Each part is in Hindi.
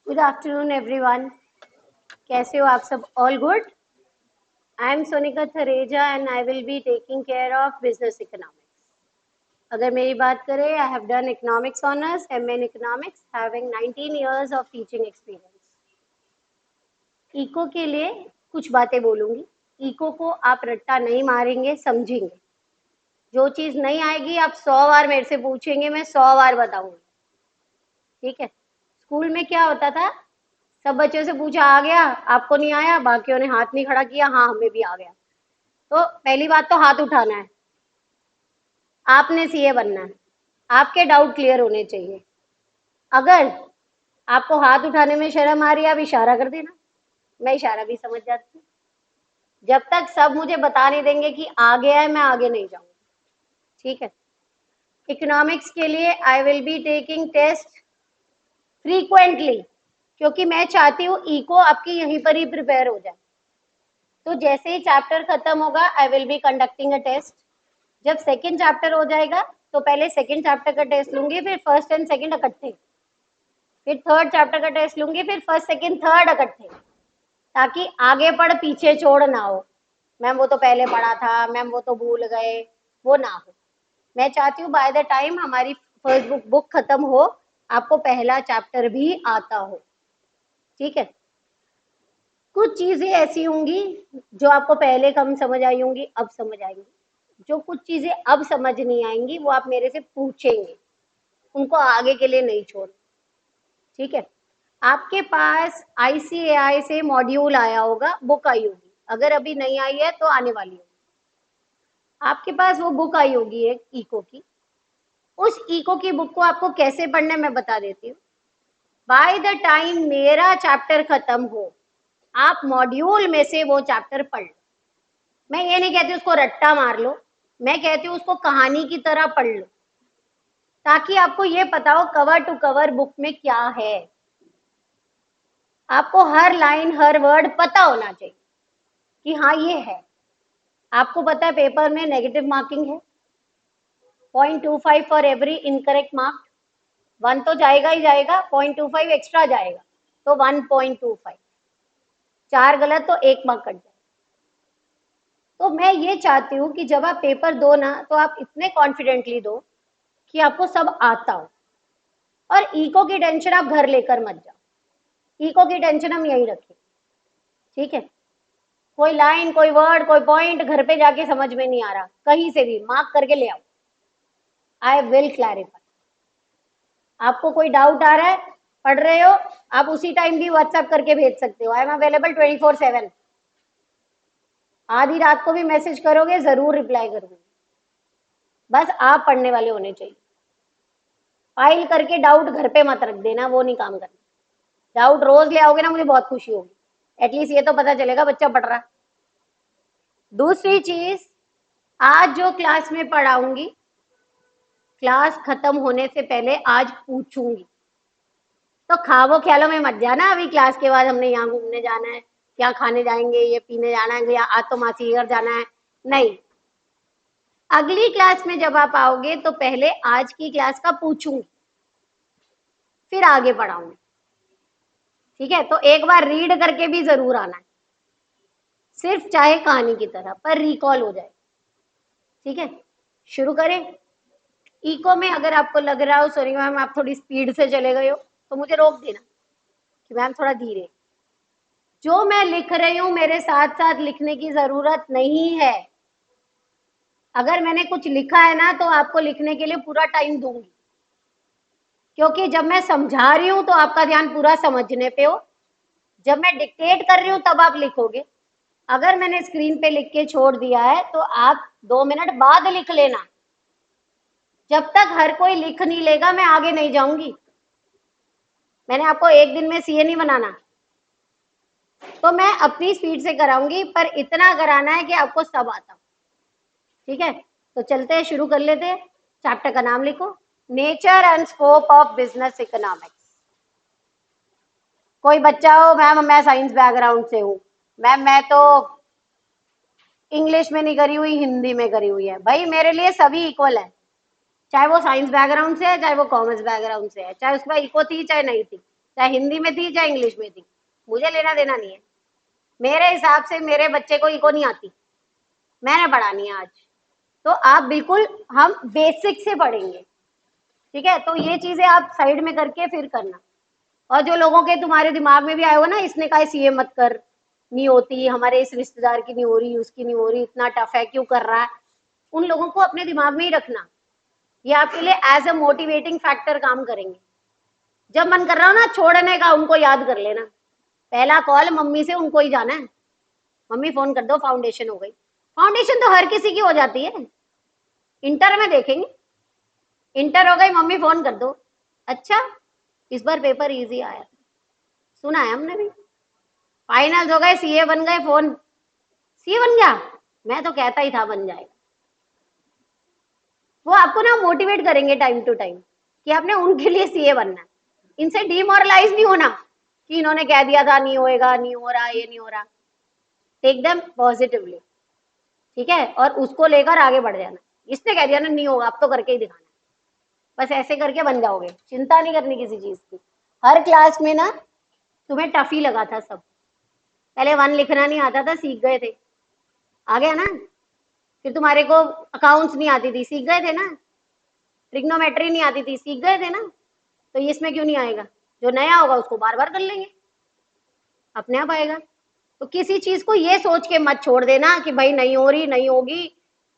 Good afternoon everyone. कैसे हो आप सब? All good. I am Sonika Thareja and I will be taking care of business economics. अगर मेरी बात करें, I have done economics honours, MA in economics, having 19 years of teaching experience. Eco के लिए कुछ बातें बोलूंगी। इको को आप रट्टा नहीं मारेंगे, समझेंगे। जो चीज नहीं आएगी आप 100 बार मेरे से पूछेंगे, मैं 100 बार बताऊंगी। ठीक है? स्कूल में क्या होता था? सब बच्चों से पूछा, आ गया? आपको नहीं आया? बाकियों ने हाथ नहीं खड़ा किया, हाँ हमें भी आ गया। तो पहली बात तो हाथ उठाना है। आपने सीए बनना है, आपके डाउट क्लियर होने चाहिए। अगर आपको हाथ उठाने में शर्म आ रही है, आप इशारा कर देना, मैं इशारा भी समझ जाती हूँ। जब तक सब मुझे बता नहीं देंगे कि आ गया है, मैं आगे नहीं जाऊंगी। ठीक है? इकोनॉमिक्स के लिए I will be taking test frequently, क्योंकि मैं चाहती हूँ इको आपकी यहीं पर ही प्रिपेयर हो जाए। तो जैसे ही चैप्टर खत्म होगा, I will be conducting a test. जब सेकंड चैप्टर हो जाएगा तो पहले सेकंड चैप्टर का टेस्ट लूंगी, फिर फर्स्ट एंड सेकंड इकट्ठे, फिर थर्ड चैप्टर का टेस्ट लूंगी, फिर फर्स्ट सेकंड थर्ड इकट्ठे, ताकि आगे पढ़ पीछे छोड़ ना हो। मैम वो तो पहले पढ़ा था, मैम वो तो भूल गए, वो ना हो। मैं चाहती हूँ बाय द टाइम हमारी फर्स्ट बुक खत्म हो, आपको पहला चैप्टर भी आता हो। ठीक है? कुछ चीजें ऐसी होंगी जो आपको पहले कम समझ आई होंगी, अब समझ आएंगी। जो कुछ चीजें अब समझ नहीं आएंगी वो आप मेरे से पूछेंगे, उनको आगे के लिए नहीं छोड़। ठीक है? आपके पास आईसीएआई से मॉड्यूल आया होगा, बुक आई होगी। अगर अभी नहीं आई है तो आने वाली होगी। आपके पास वो बुक आई होगी एक इको की। उस इको की बुक को आपको कैसे पढ़ना है मैं बता देती हूँ। बाय द टाइम मेरा चैप्टर खत्म हो, आप मॉड्यूल में से वो चैप्टर पढ़ लो। मैं ये नहीं कहती उसको रट्टा मार लो, मैं कहती हूँ उसको कहानी की तरह पढ़ लो, ताकि आपको ये पता हो कवर टू कवर बुक में क्या है। आपको हर लाइन हर वर्ड पता होना चाहिए कि हाँ ये है। आपको पता है पेपर में नेगेटिव मार्किंग है, 0.25 फॉर एवरी इनकरेक्ट मार्क। 1 तो जाएगा ही जाएगा, 0.25 एक्स्ट्रा जाएगा, तो 1.25। 4 गलत तो 1 मार्क कट जाएगा। तो मैं ये चाहती हूँ कि जब आप पेपर दो ना, तो आप इतने कॉन्फिडेंटली दो कि आपको सब आता हो। और इको की टेंशन आप घर लेकर मत जाओ, इको की टेंशन हम यहीं रखें। ठीक है? कोई लाइन, कोई वर्ड, कोई पॉइंट घर पे जाके समझ में नहीं आ रहा, कहीं से भी मार्क करके ले आओ, आई विल क्लैरिफाई। आपको कोई डाउट आ रहा है, पढ़ रहे हो, आप उसी टाइम भी व्हाट्सएप करके भेज सकते हो। I am available 24/7। आधी रात को भी मैसेज करोगे, जरूर रिप्लाई करूंगी। बस आप पढ़ने वाले होने चाहिए। फाइल करके डाउट घर पे मत रख देना, वो नहीं काम करना। डाउट रोज ले आओगे ना, मुझे बहुत खुशी होगी। एटलीस्ट ये तो पता चलेगा बच्चा पढ़ रहा। दूसरी चीज, आज जो क्लास में पढ़ाऊंगी, क्लास खत्म होने से पहले आज पूछूंगी। तो खावो ख्यालों में मत जाना अभी क्लास के बाद हमने यहाँ घूमने जाना है, क्या खाने जाएंगे, ये पीने जाना है, या आज तो मासी घर जाना है। नहीं, अगली क्लास में जब आप आओगे तो पहले आज की क्लास का पूछूंगी, फिर आगे पढ़ाऊंगी। ठीक है? तो एक बार रीड करके भी जरूर आना है, सिर्फ चाहे कहानी की तरह, पर रिकॉल हो जाए। ठीक है? शुरू करें। इको में अगर आपको लग रहा हो सॉरी मैम आप थोड़ी स्पीड से चले गए हो, तो मुझे रोक देना कि मैम थोड़ा धीरे। जो मैं लिख रही हूं मेरे साथ साथ लिखने की जरूरत नहीं है। अगर मैंने कुछ लिखा है ना, तो आपको लिखने के लिए पूरा टाइम दूंगी, क्योंकि जब मैं समझा रही हूं तो आपका ध्यान पूरा समझने पे हो। जब मैं डिक्टेट कर रही हूं तब आप लिखोगे। अगर मैंने स्क्रीन पे लिख के छोड़ दिया है तो आप 2 मिनट बाद लिख लेना। जब तक हर कोई लिख नहीं लेगा मैं आगे नहीं जाऊंगी। मैंने आपको एक दिन में सीए नहीं बनाना, तो मैं अपनी स्पीड से कराऊंगी, पर इतना कराना है कि आपको सब आता हो। ठीक है? तो चलते हैं, शुरू कर लेते हैं। चैप्टर का नाम लिखो, nature and scope of business economics. कोई बच्चा हो, मैम मैं साइंस बैकग्राउंड से हूँ, मैम मैं तो इंग्लिश में नहीं करी हुई, हिंदी में करी हुई है। भाई मेरे लिए सभी इक्वल है, चाहे वो साइंस बैकग्राउंड से है, चाहे वो कॉमर्स बैकग्राउंड से है, चाहे उसके पास इको थी चाहे नहीं थी, चाहे हिंदी में थी चाहे इंग्लिश में थी, मुझे लेना देना नहीं है। मेरे हिसाब से मेरे बच्चे को इको नहीं आती, मैंने पढ़ानी है आज। तो आप बिल्कुल, हम बेसिक से पढ़ेंगे, ठीक है। तो ये चीजें आप साइड में करके फिर करना। और जो लोगों के तुम्हारे दिमाग में भी आए हो ना, इसने कहा सीए मत कर, नहीं होती, हमारे इस रिश्तेदार की नहीं हो रही, उसकी नहीं हो रही, इतना टफ है, क्यों कर रहा है, उन लोगों को अपने दिमाग में ही रखना। ये आपके लिए एज अ मोटिवेटिंग फैक्टर काम करेंगे। जब मन कर रहा हो ना छोड़ने का, उनको याद कर लेना, पहला कॉल मम्मी से उनको ही जाना है, मम्मी फोन कर दो, फाउंडेशन हो गई। फाउंडेशन तो हर किसी की हो जाती है, इंटर में देखेंगे, इंटर हो गई, मम्मी फोन कर दो, अच्छा इस बार पेपर इजी आया, सुना है हमने भी। फाइनल्स हो गए, सीए बन गए, फोन, सीए बन गया, मैं तो कहता ही था बन जाएगा। वो आपको ना मोटिवेट करेंगे टाइम टू टाइम कि आपने उनके लिए सीए बनना है। इनसे डिमोरलाइज नहीं होना कि इन्होंने कह दिया था नहीं होएगा, नहीं हो रहा, ये नहीं हो रहा। टेक देम पॉजिटिवली, ठीक है, और उसको लेकर आगे बढ़ जाना। इसने कह दिया ना नहीं होगा, अब तो करके ही दिखाना, बस ऐसे करके बन जाओगे, चिंता नहीं करनी किसी चीज की। हर क्लास में ना तुम्हें टफ ही लगा था सब, पहले 1 लिखना नहीं आता था, सीख गए थे, आ गया ना। फिर तुम्हारे को अकाउंट्स नहीं आती थी, सीख गए थे ना। ट्रिग्नोमेट्री नहीं आती थी, सीख गए थे ना। तो इसमें क्यों नहीं आएगा, जो नया होगा उसको बार बार कर लेंगे, अपने आप आएगा। तो किसी चीज को ये सोच के मत छोड़ देना कि भाई नहीं हो रही, नहीं होगी,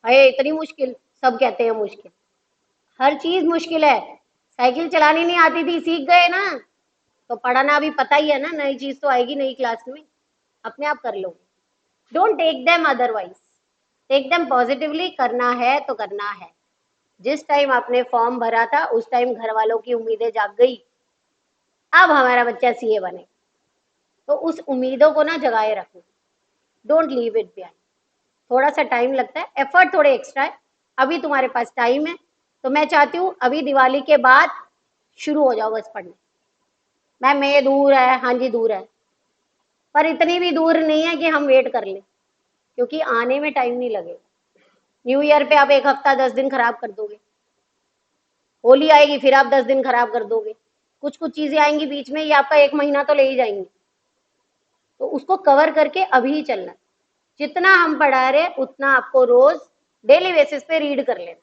अरे इतनी मुश्किल, सब कहते हैं मुश्किल, हर चीज मुश्किल है। साइकिल चलानी नहीं आती थी, सीख गए ना, तो पढ़ाना अभी पता ही है ना, नई चीज तो आएगी नई क्लास में, अपने आप कर लोगे। Don't take them otherwise, take them positively, करना है तो करना है। जिस टाइम आपने फॉर्म भरा था उस टाइम घर वालों की उम्मीदें जाग गई, अब हमारा बच्चा सीए बने, तो उस उम्मीदों को ना जगाए रखना, डोंट लीव इट बिहाइंड। थोड़ा सा टाइम लगता है, एफर्ट थोड़े एक्स्ट्रा है, अभी तुम्हारे पास टाइम है, तो मैं चाहती हूँ अभी दिवाली के बाद शुरू हो जाओ बस पढ़ने। मैम ये दूर है, हाँ जी दूर है, पर इतनी भी दूर नहीं है कि हम वेट कर लें, क्योंकि आने में टाइम नहीं लगेगा। न्यू ईयर पे आप 1 हफ्ता 10 दिन खराब कर दोगे, होली आएगी फिर आप 10 दिन खराब कर दोगे, कुछ कुछ चीजें आएंगी बीच में, ये आपका 1 महीना तो ले ही जाएंगे। तो उसको कवर करके अभी ही चलना, जितना हम पढ़ा रहे उतना आपको रोज डेली बेसिस पे रीड कर लेना,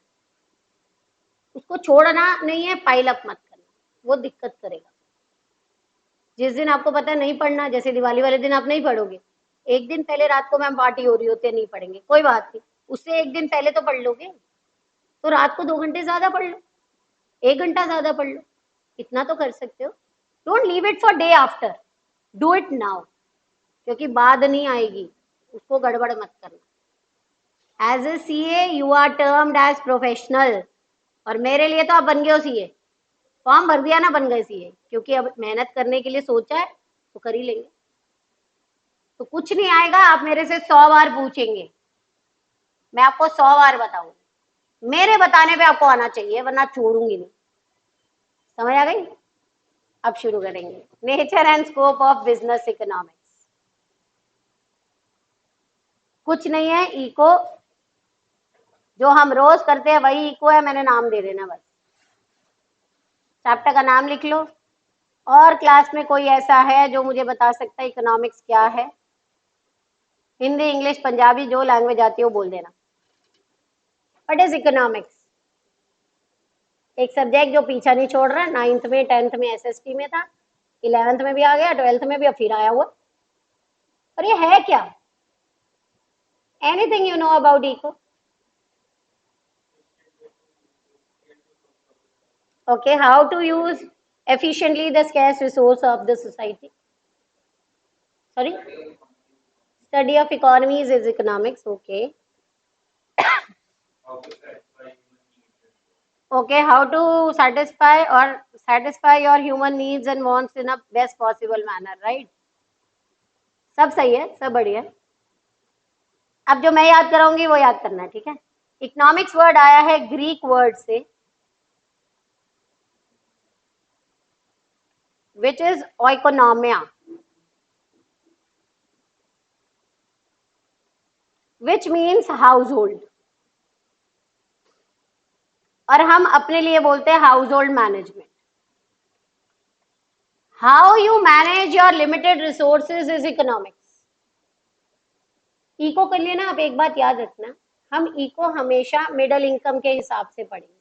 उसको छोड़ना नहीं है, पाइल अप मत करना, वो दिक्कत करेगा। जिस दिन आपको पता है नहीं पढ़ना, जैसे दिवाली वाले दिन आप नहीं पढ़ोगे, एक दिन पहले रात को मैम पार्टी हो रही होती है नहीं पढ़ेंगे, कोई बात नहीं, उससे एक दिन पहले तो पढ़ लोगे, तो रात को 2 घंटे ज्यादा पढ़ लो, 1 घंटा ज्यादा पढ़ लो, इतना तो कर सकते हो। Don't leave it for day after, do it now, क्योंकि बाद नहीं आएगी, उसको गड़बड़ मत करना। As a CA you are termed as professional, और मेरे लिए तो आप बन गए हो सीए, फॉर्म भर दिया ना, बन गए सीए, क्योंकि अब मेहनत करने के लिए सोचा है तो कर ही लेंगे। तो कुछ नहीं आएगा, आप मेरे से 100 बार पूछेंगे, मैं आपको 100 बार बताऊंगी, मेरे बताने पे आपको आना चाहिए, वरना छोड़ूंगी नहीं। समझ आ गई? अब शुरू करेंगे, nature and scope of business economics. कुछ नहीं है, इको जो हम रोज करते हैं वही इको है, मैंने नाम दे देना बस, चैप्टर का नाम लिख लो। और क्लास में कोई ऐसा है जो मुझे बता सकता है इकोनॉमिक्स क्या है? हिंदी, इंग्लिश, पंजाबी, जो लैंग्वेज आती है वो बोल देना। What is economics? एक सब्जेक्ट जो पीछा नहीं छोड़ रहा, 9th में 10th में एसएसटी में था, 11th में भी आ गया, 12th में भी अब फिर आया हुआ। और ये है क्या? Anything you know about eco? Okay, how to use efficiently the scarce resource of the society? Sorry? Study of economies is economics, okay. Okay, how to satisfy your human needs and wants in a best possible manner, right? सब सही है, सब बढ़िया। अब जो मैं याद कराऊंगी वो याद करना है, ठीक है। इकोनॉमिक्स वर्ड आया है ग्रीक वर्ड से, which is oikonomia, which means household, और हम अपने लिए बोलते हैं household management. How you manage your limited resources is economics. Eco के लिए ना आप एक बात याद रखना, हम इको हमेशा मिडिल इनकम के हिसाब से पढ़ेंगे,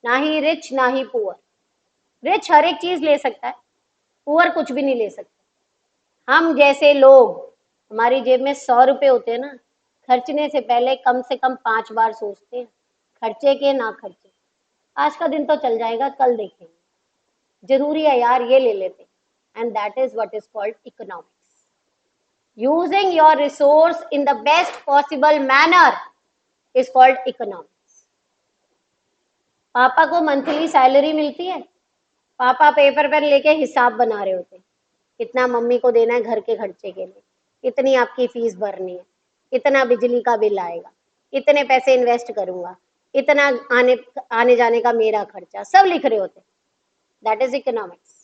ना ही रिच ना ही पुअर। रिच हर एक चीज ले सकता है, पुअर कुछ भी नहीं ले सकता। हम जैसे लोग, हमारी जेब में 100 रुपए होते हैं ना, खर्चने से कम 5 बार सोचते हैं, खर्चे के ना खर्चे। आज का दिन तो चल जाएगा, कल देखेंगे, जरूरी है यार ये ले लेते। And that is what is called economics. Using your resource in the best possible manner is called economics. पापा को मंथली सैलरी मिलती है, पापा पेपर पेन लेके हिसाब बना रहे होते, इतना मम्मी को देना है घर के खर्चे के लिए, इतनी आपकी फीस भरनी है, इतना बिजली का बिल आएगा, इतने पैसे इन्वेस्ट करूंगा, इतना आने आने जाने का मेरा खर्चा, सब लिख रहे होते। That is economics.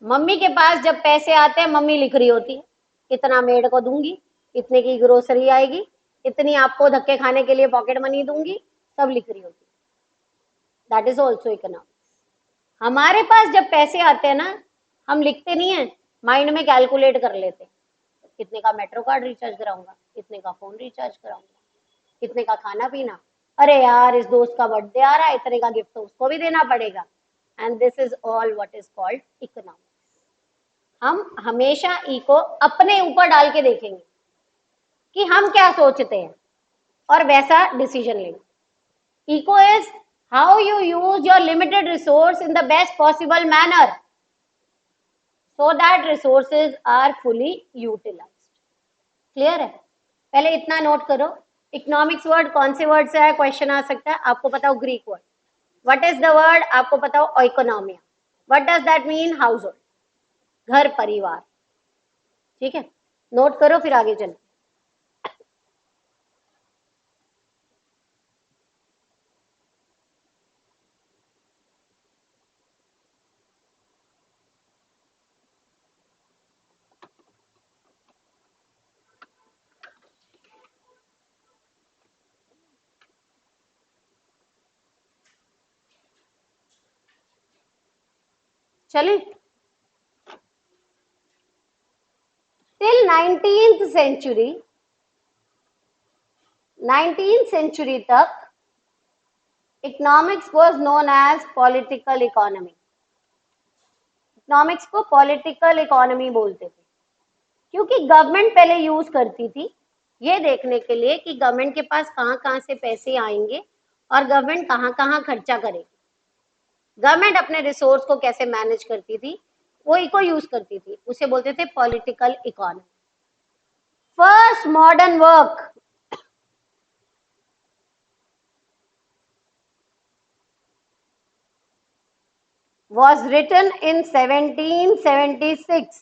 मम्मी के पास जब पैसे आते हैं, मम्मी लिख रही होती है, इतना मेड को दूंगी, इतने की ग्रोसरी आएगी, इतनी आपको धक्के खाने के लिए पॉकेट मनी दूंगी, सब लिख रही होती है। That is also economics. हमारे पास जब पैसे आते हैं ना, हम लिखते नहीं है, माइंड में कैलकुलेट कर लेते हैं, कितने का मेट्रो कार्ड रिचार्ज कराऊंगा, कितने का फोन रिचार्ज कराऊंगा, कितने का खाना पीना, अरे यार इस दोस्त का बर्थडे आ रहा है, इतने का गिफ्ट तो उसको भी देना पड़ेगा। And this is all what is called economics. हम हमेशा ई को अपने ऊपर डाल के देखेंगे कि हम क्या सोचते हैं और वैसा डिसीजन लेंगे। Eco is how you use your limited resource in the best possible manner so that resources are fully utilized। Clear है? पहले इतना नोट करो, इकोनॉमिक्स वर्ड कौन से वर्ड से है, क्वेश्चन आ सकता है। आपको पता हो Greek word, what is the word, आपको पता हो oikonomia, what does that mean, household, घर परिवार। ठीक है, नोट करो फिर आगे चलो। चलिए, टिल 19th सेंचुरी तक economics was known as political economy. Economics को पॉलिटिकल इकोनॉमी बोलते थे, क्योंकि गवर्नमेंट पहले यूज करती थी ये देखने के लिए कि गवर्नमेंट के पास कहाँ कहाँ से पैसे आएंगे और गवर्नमेंट कहाँ कहाँ खर्चा करेगी। गवर्नमेंट अपने रिसोर्स को कैसे मैनेज करती थी, वो इको यूज करती थी, उसे बोलते थे political economy. First modern work was written in 1776,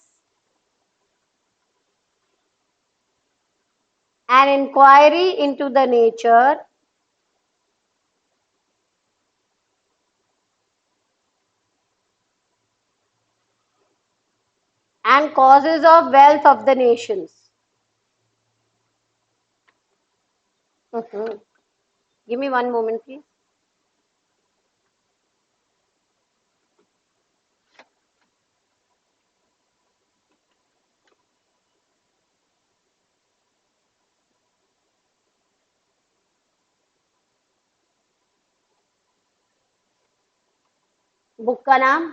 an inquiry into the nature and causes of wealth of the nations। Give me one moment please। Book का नाम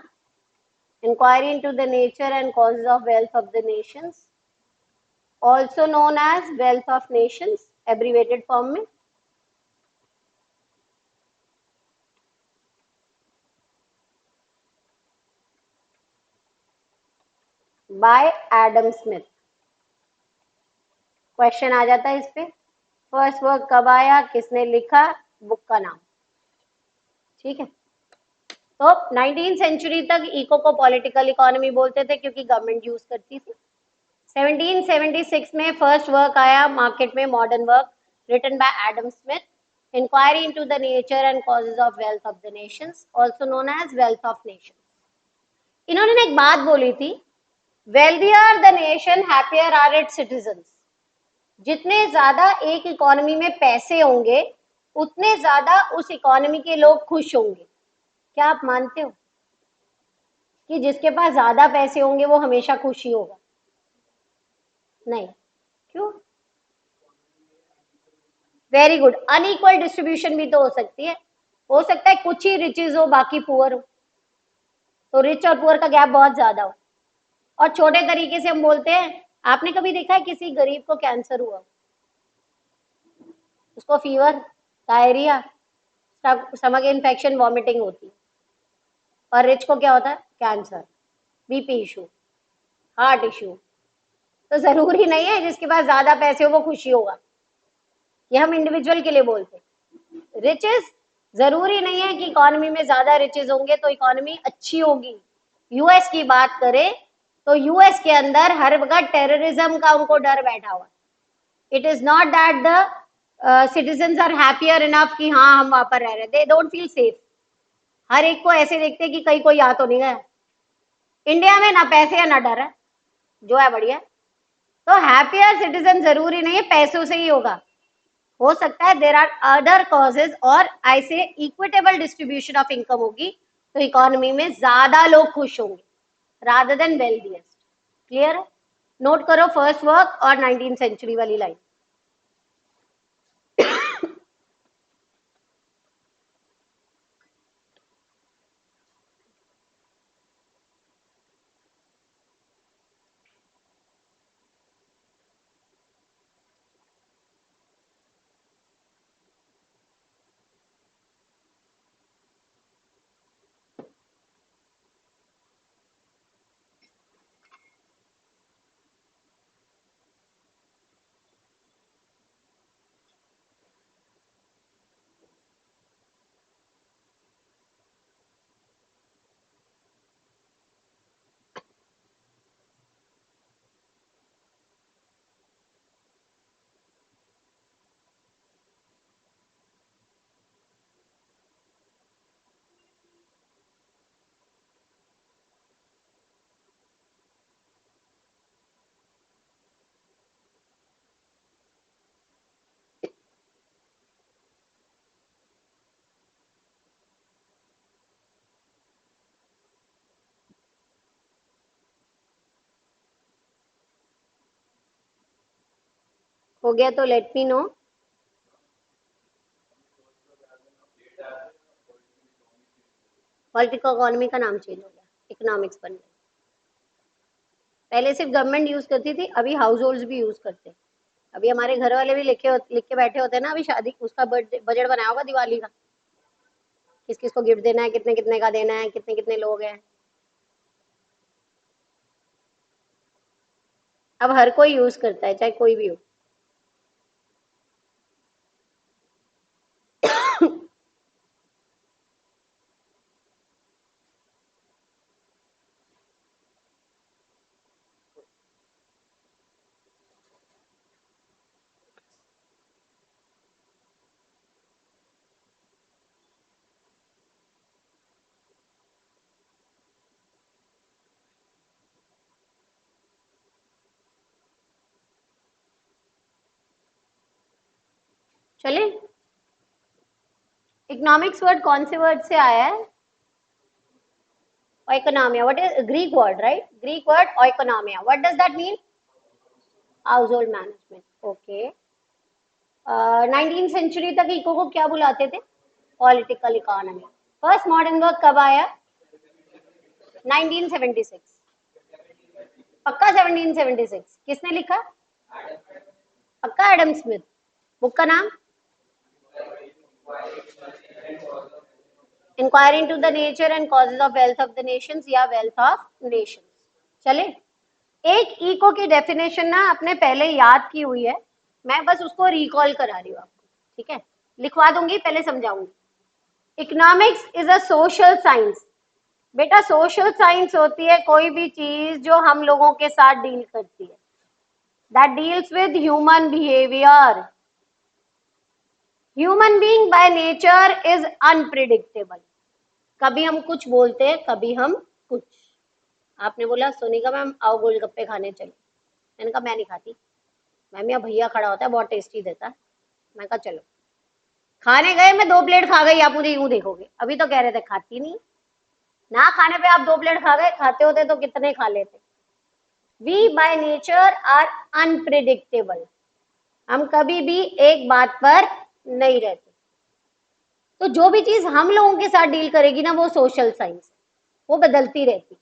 inquiry into the nature and causes of wealth of the nations, also known as wealth of nations, abbreviated form में। By Adam Smith. क्वेश्चन आ जाता है इस पे, फर्स्ट वर्क कब आया, किसने लिखा, बुक का नाम। ठीक है, तो 19th सेंचुरी तक इको को पॉलिटिकल इकोनॉमी बोलते थे क्योंकि गवर्नमेंट यूज करती थी। 1776 में फर्स्ट वर्क आया मार्केट में, modern work, written by Adam Smith, inquiry into the nature and causes of wealth of the nations, also known as wealth of nations. इन्होंने एक बात बोली थी, wealthier the nation happier are its citizens. जितने ज्यादा एक इकोनॉमी में पैसे होंगे उतने ज्यादा उस इकोनॉमी के लोग खुश होंगे। क्या आप मानते हो कि जिसके पास ज्यादा पैसे होंगे वो हमेशा खुश ही होगा? नहीं। क्यों? वेरी गुड, अनइक्वल डिस्ट्रीब्यूशन भी तो हो सकता है कुछ ही रिचेज हो बाकी पुअर हो, तो रिच और पुअर का गैप बहुत ज्यादा हो। और छोटे तरीके से हम बोलते हैं, आपने कभी देखा है किसी गरीब को कैंसर हुआ, उसको fever, diarrhoea, stomach infection, vomiting होती है, और रिच को क्या होता है? Cancer, BP issue, heart issue. तो जरूरी नहीं है जिसके पास ज्यादा पैसे हो वो खुशी होगा, ये हम इंडिविजुअल के लिए बोलते हैं। रिचेस, जरूरी नहीं है कि इकोनॉमी में ज्यादा रिचेस होंगे तो इकोनॉमी अच्छी होगी। यूएस की बात करें तो यूएस के अंदर हर वक्त टेररिज्म का उनको डर बैठा हुआ। It is not that the citizens are happier enough कि हाँ हम वहां पर रह रहे, दे डोंट फील सेफ। हर एक को ऐसे देखते हैं कि कहीं कोई आ तो नहीं गया। इंडिया में ना पैसे है ना डर है, जो है बढ़िया। तो हैप्पियर सिटीजन जरूरी नहीं है पैसों से ही होगा, हो सकता है देर आर अदर कॉजेज, और ऐसे इक्विटेबल डिस्ट्रीब्यूशन ऑफ इनकम होगी तो इकोनॉमी में ज्यादा लोग खुश होंगे रादर देन वेल्दीएस्ट। क्लियर है? नोट करो फर्स्ट वर्क और 19th सेंचुरी वाली लाइन। हो गया तो let me know. Political economy का नाम चेंज हो गया, इकोनॉमिक्स बन गया। पहले सिर्फ गवर्नमेंट यूज करती थी, अभी हाउस होल्ड भी यूज करते हैं। अभी हमारे घर वाले भी लिख के बैठे होते हैं ना, अभी शादी उसका बजट बनाया होगा दिवाली का, किस किस को गिफ्ट देना है, कितने कितने का देना है, कितने कितने लोग हैं। अब हर कोई यूज करता है, चाहे कोई भी हो। चले, इकोनॉमिक्स वर्ड कौन से वर्ड से आया है? oikonomia. What is Greek word, right? Greek word oikonomia. What does that mean? Household management. Okay. 19th century तक इको को क्या बुलाते थे? Political economy. First modern work कब आया? 1976। पक्का 1776? किसने लिखा? पक्का एडम स्मिथ। बुक का नाम? Inquiry into the nature and causes of wealth of the nations, या वेल्थ ऑफ नेशंस। चले, एक इको की डेफिनेशन ना आपने पहले याद की हुई है, मैं बस उसको रिकॉल करा रही हूँ आपको, ठीक है? लिखवा दूंगी, पहले समझाऊंगी। Economics is a social science. बेटा सोशल साइंस होती है कोई भी चीज जो हम लोगों के साथ डील करती है, that deals with human behaviour. Human being by nature is unpredictable. कभी हम कुछ बोलते हैं, कभी हम कुछ। आपने बोला सोनिका मैम आओ गोलगप्पे खाने चले, मैंने कहा मैं नहीं खाती मैम, यहाँ भैया खड़ा होता है बहुत टेस्टी देता है। मैं कहा चलो, खाने गए, मैं 2 प्लेट खा गई, आप मुझे यूं देखोगे, अभी तो कह रहे थे खाती नहीं। ना खाने पे आप 2 प्लेट खा गए, खाते होते तो कितने खा लेते। We by nature are unpredictable, हम कभी भी एक बात पर नहीं रहते। तो जो भी चीज हम लोगों के साथ डील करेगी ना वो सोशल साइंस है, वो बदलती रहती।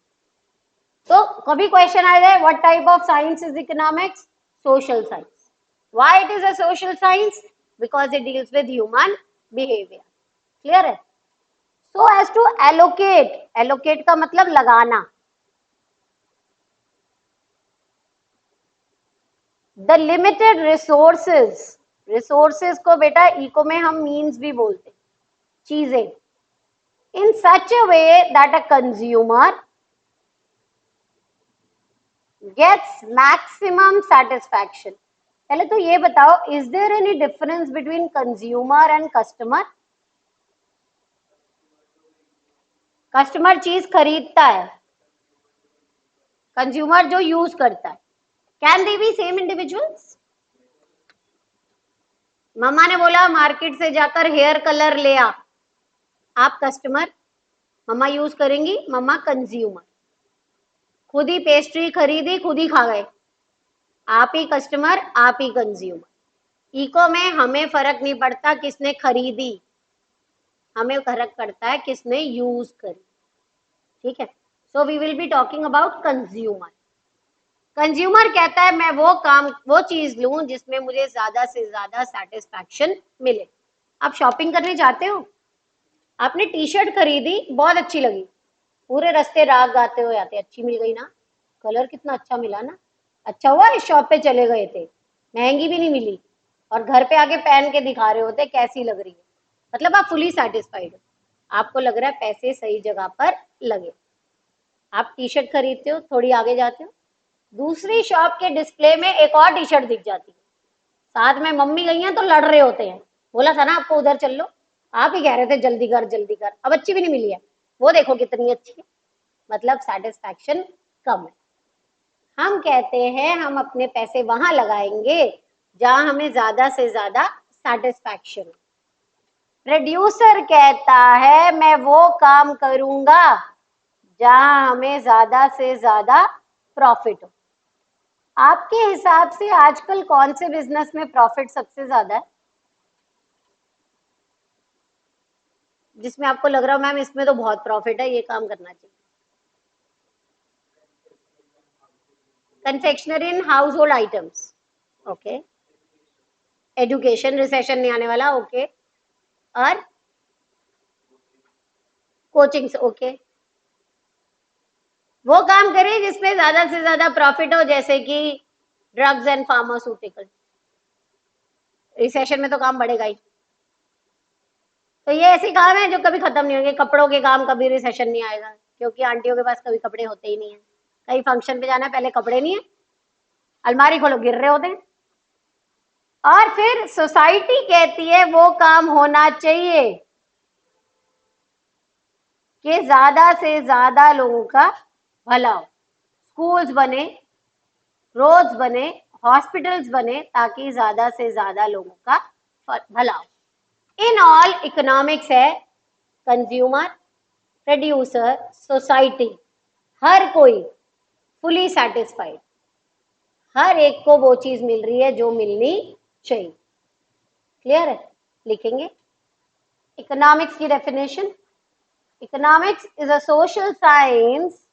तो कभी क्वेश्चन आ जाए what type of science is economics, social science. Why it is a social science, because it deals with human behaviour. Clear है? So as to allocate, allocate का मतलब लगाना, द लिमिटेड रिसोर्सेज, रिसोर्सेज को बेटा इको में हम मीन्स भी बोलते, चीजें, in such a way that a consumer gets maximum satisfaction. पहले तो ये बताओ, is there any difference between consumer and customer? Customer चीज खरीदता है, कंज्यूमर जो यूज करता है। Can they be same individuals? मम्मा ने बोला मार्केट से जाकर हेयर कलर ले आ, आप कस्टमर, मम्मा यूज करेंगी, मम्मा कंज्यूमर। खुद ही पेस्ट्री खरीदी, खुद ही खा गए, आप ही कस्टमर, आप ही कंज्यूमर। इको में हमें फर्क नहीं पड़ता किसने खरीदी, हमें फर्क पड़ता है किसने यूज करी। ठीक है? So we will be talking about consumer. Consumer कहता है मैं वो काम, वो चीज लूं जिसमें मुझे ज्यादा से ज्यादा सेटिस्फैक्शन मिले। आप शॉपिंग करने जाते हो, आपने टी शर्ट खरीदी, बहुत अच्छी लगी, पूरे रास्ते राग गाते हुए आते, अच्छी मिल गई ना, कलर कितना अच्छा मिला ना, अच्छा हुआ इस शॉप पे चले गए थे, महंगी भी नहीं मिली, और घर पे आके पहन के दिखा रहे होते कैसी लग रही है, मतलब आप फुली सेटिस्फाइड हो, आपको लग रहा है पैसे सही जगह पर लगे। आप टी शर्ट खरीदते हो, थोड़ी आगे जाते हो, दूसरी शॉप के डिस्प्ले में एक और टी शर्ट दिख जाती है, साथ में मम्मी गई हैं तो लड़ रहे होते हैं, बोला था ना आपको उधर चल लो, आप ही कह रहे थे जल्दी कर जल्दी कर, अब अच्छी भी नहीं मिली है, वो देखो कितनी अच्छी है, मतलब सेटिस्फैक्शन कम है। हम कहते हैं हम अपने पैसे वहां लगाएंगे जहां हमें ज्यादा से ज्यादा सेटिस्फैक्शन। प्रोड्यूसर कहता है मैं वो काम करूंगा जहां हमें ज्यादा से ज्यादा प्रॉफिट हो। आपके हिसाब से आजकल कौन से बिजनेस में प्रॉफिट सबसे ज्यादा है, जिसमें आपको लग रहा हो मैम इसमें तो बहुत प्रॉफिट है, ये काम करना चाहिए? Confectionery in house hold items, okay. Education, recession नहीं आने वाला, ओके। और कोचिंग्स, ओके। वो काम करें जिसमें ज्यादा से ज्यादा प्रॉफिट हो, जैसे कि ड्रग्स एंड फार्मास्यूटिकल, रिसेशन में तो काम बढ़ेगा ही। तो ये ऐसे काम है जो कभी खत्म नहीं होंगे, कपड़ों के काम कभी रिसेशन नहीं आएगा, क्योंकि आंटियों के पास कभी कपड़े होते ही नहीं है, कहीं फंक्शन पे जाना है पहले कपड़े नहीं है, अलमारी खोलो गिर रहे होते हैं। और फिर सोसाइटी कहती है वो काम होना चाहिए कि ज्यादा से ज्यादा लोगों का भला हो, स्कूल्स बने, रोड्स बने, हॉस्पिटल्स बने, ताकि ज्यादा से ज्यादा लोगों का भला हो। इन ऑल इकोनॉमिक्स है कंज्यूमर, प्रोड्यूसर, सोसाइटी, हर कोई फुली सेटिस्फाइड, हर एक को वो चीज मिल रही है जो मिलनी चाहिए। क्लियर है? लिखेंगे इकोनॉमिक्स की definition. Economics is a social science.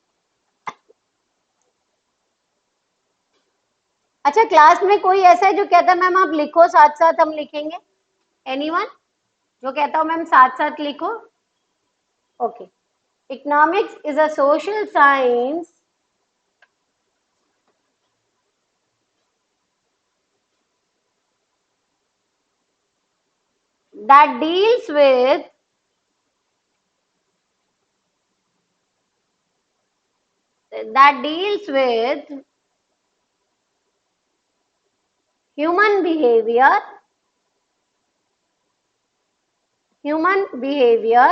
अच्छा, क्लास में कोई ऐसा है जो कहता है मैम आप लिखो साथ साथ हम लिखेंगे? एनीवन जो कहता हो मैम साथ साथ लिखो? Okay. Economics is a social science that deals with that deals with human behavior, human behavior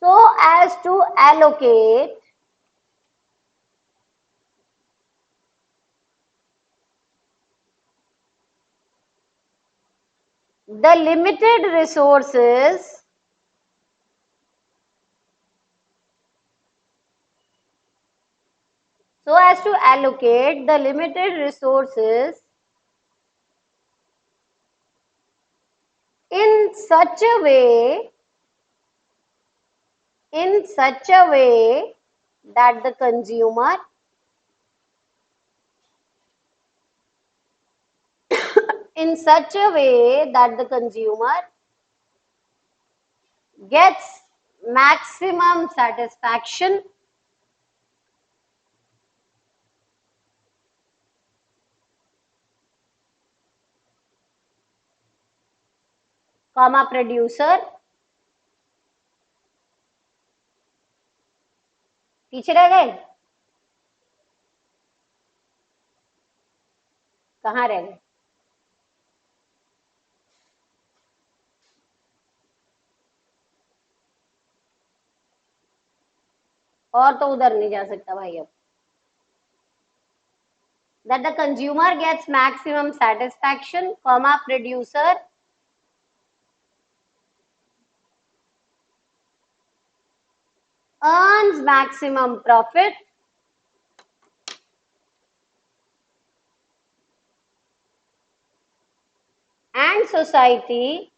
so as to allocate the limited resources so as to allocate the limited resources in such a way that the consumer gets maximum satisfaction comma producer पीछे रह गए कहाँ रह गए और तो उधर नहीं जा सकता भाई अब that the consumer gets maximum satisfaction comma producer earns maximum profit and society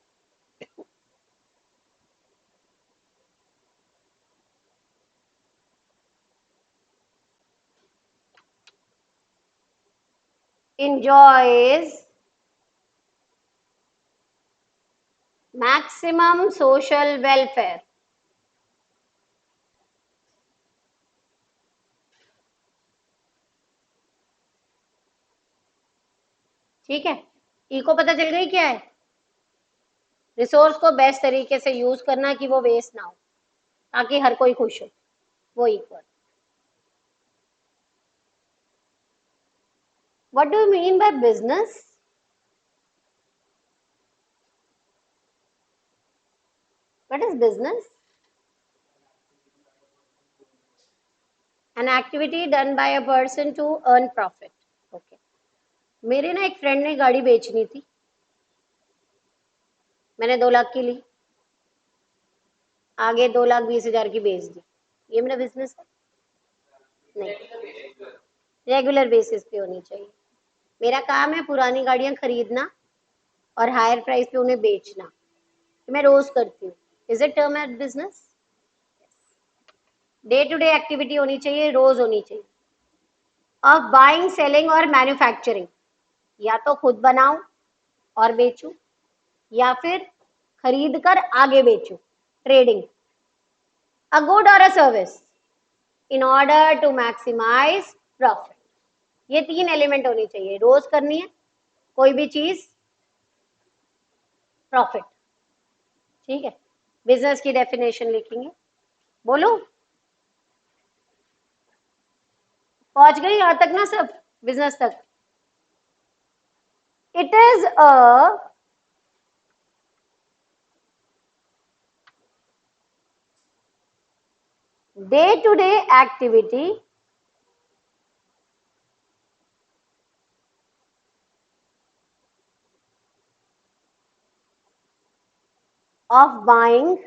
enjoys maximum social welfare. ठीक है, ई को पता चल गई क्या है? रिसोर्स को बेस्ट तरीके से यूज करना कि वो वेस्ट ना हो, ताकि हर कोई खुश हो, वो equal. What do you mean by business? What is business? An activity done by a person to earn profit. Okay. मेरे ना एक फ्रेंड ने गाड़ी बेचनी थी, मैंने 2 लाख की ली, आगे 2,20,000 की बेच दी. ये मेरा बिजनेस है? नहीं, रेगुलर बेसिस पे होनी चाहिए. मेरा काम है पुरानी गाड़ियां खरीदना और हायर प्राइस पे उन्हें बेचना, मैं रोज करती हूँ. Is it term at business? Day to day activity होनी चाहिए, रोज होनी चाहिए. ऑफ बाइंग, सेलिंग और मैन्युफैक्चरिंग, या तो खुद बनाऊं और बेचूं या फिर खरीद कर आगे बेचूं, ट्रेडिंग. अ गुड और अ service in order to maximise profit. ये 3 एलिमेंट होनी चाहिए, रोज करनी है कोई भी चीज, प्रॉफिट. ठीक है, बिजनेस की डेफिनेशन लिखेंगे. बोलो, पहुंच गई यहां तक ना सब, बिजनेस तक. It is a day to day activity of buying,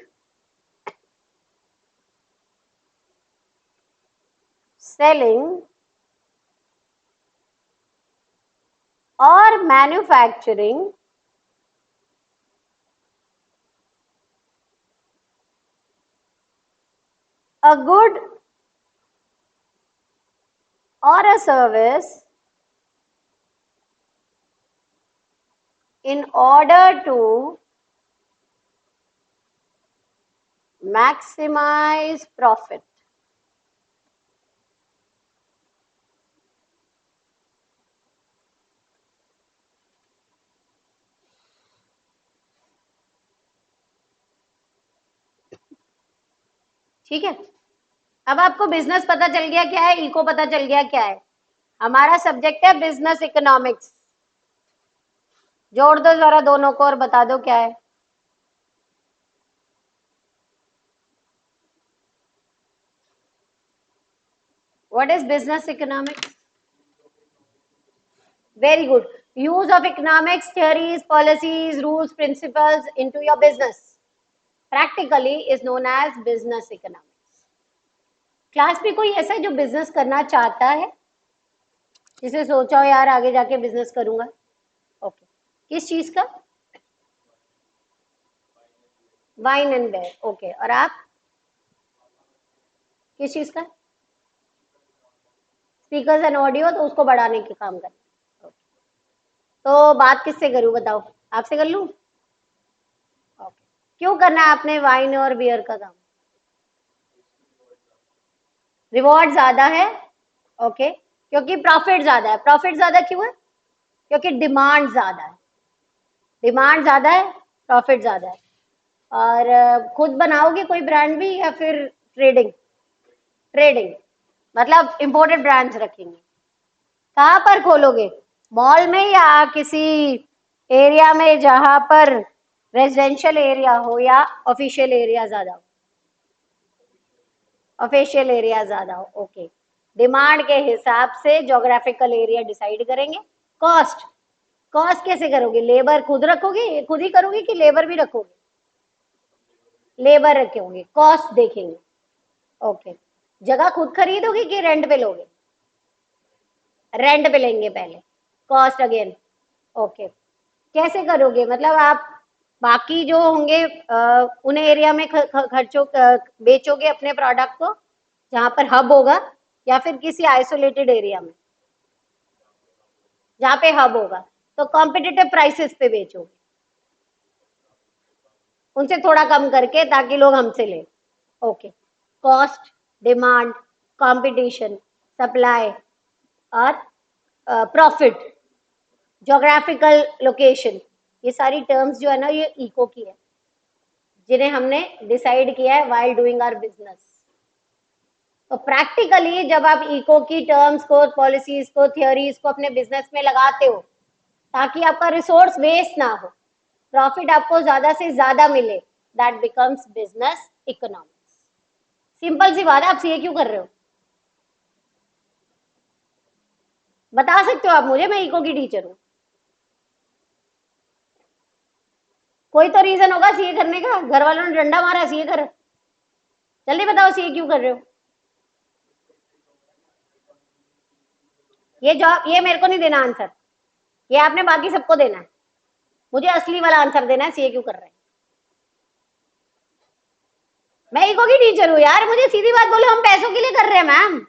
selling or manufacturing a good or a service in order to maximize profit. ठीक है, अब आपको बिजनेस पता चल गया क्या है, इको पता चल गया क्या है. हमारा सब्जेक्ट है बिजनेस इकोनॉमिक्स. जोड़ दो जरा दोनों को और बता दो क्या है. What is business economics? Very good. Use of economics theories, policies, rules, principles into your business practically is known as business economics. Class में कोई ऐसा है जो बिजनेस करना चाहता है, जिसे सोचा हो यार आगे जाके बिजनेस करूंगा? ओके, किस चीज का? Wine and beer, okay. और आप किस चीज का? स्पीकर्स एंड ऑडियो, तो उसको बढ़ाने के काम करना। Okay. तो बात किससे करूं बताओ, आपसे कर लूं? ओके, क्यों करना है आपने वाइन और बियर का काम? रिवॉर्ड ज्यादा है, ओके, क्योंकि प्रॉफिट ज्यादा है। प्रॉफिट ज्यादा क्यों है? क्योंकि डिमांड ज्यादा है। डिमांड ज्यादा है, प्रॉफिट ज्यादा है। और खुद बनाओगे कोई ब्रांड भी या फिर ट्रेडिंग? ट्रेडिंग, मतलब इंपोर्टेड ब्रांड्स रखेंगे। कहाँ पर खोलोगे, मॉल में या किसी एरिया में जहां पर रेजिडेंशियल एरिया हो या ऑफिशियल एरिया ज्यादा हो? ऑफिशियल एरिया ज्यादा हो, ओके। डिमांड के हिसाब से ज्योग्राफिकल एरिया डिसाइड करेंगे। कॉस्ट, कॉस्ट कैसे करोगे? लेबर खुद रखोगे, खुद ही करोगे कि लेबर भी रखोगे? लेबर रखोगे, कॉस्ट देखेंगे, ओके। जगह खुद खरीदोगे कि रेंट पे लोगे? रेंट पे लेंगे पहले, कॉस्ट अगेन, ओके। कैसे करोगे, मतलब आप बाकी जो होंगे उन एरिया में खर्चों बेचोगे अपने प्रोडक्ट को जहां पर हब होगा, या फिर किसी आइसोलेटेड एरिया में जहां पे हब होगा, तो कॉम्पिटिटिव प्राइसेस पे बेचोगे, उनसे थोड़ा कम करके ताकि लोग हमसे लें, okay. Cost, demand, competition, supply और प्रॉफिट, ज्योग्राफिकल लोकेशन, ये सारी टर्म्स जो है ना ये इको की है, जिन्हें हमने डिसाइड किया है व्हाइल डूइंग आवर बिजनेस। तो प्रैक्टिकली जब आप इको की टर्म्स को, पॉलिसीज को, थियोरीज को अपने बिजनेस में लगाते हो ताकि आपका रिसोर्स वेस्ट ना हो, प्रॉफिट आपको ज्यादा से ज्यादा मिले, that becomes business economics. Simple सी बात है, आप सीए क्यों कर रहे हो? बता सकते हो आप मुझे, मैं इको की टीचर हूं। कोई तो रीजन होगा सीए करने का, घर वालों ने डंडा मारा सीए कर। जल्दी बताओ सीए क्यों कर रहे हो? ये जॉब, ये मेरे को नहीं देना आंसर, ये आपने बाकी सबको देना है। मुझे असली वाला आंसर देना है, सीए क्यों कर रहे हैं? मैं इको की टीचर हूँ यार, मुझे सीधी बात बोलो, हम पैसों के लिए कर रहे हैं मैम।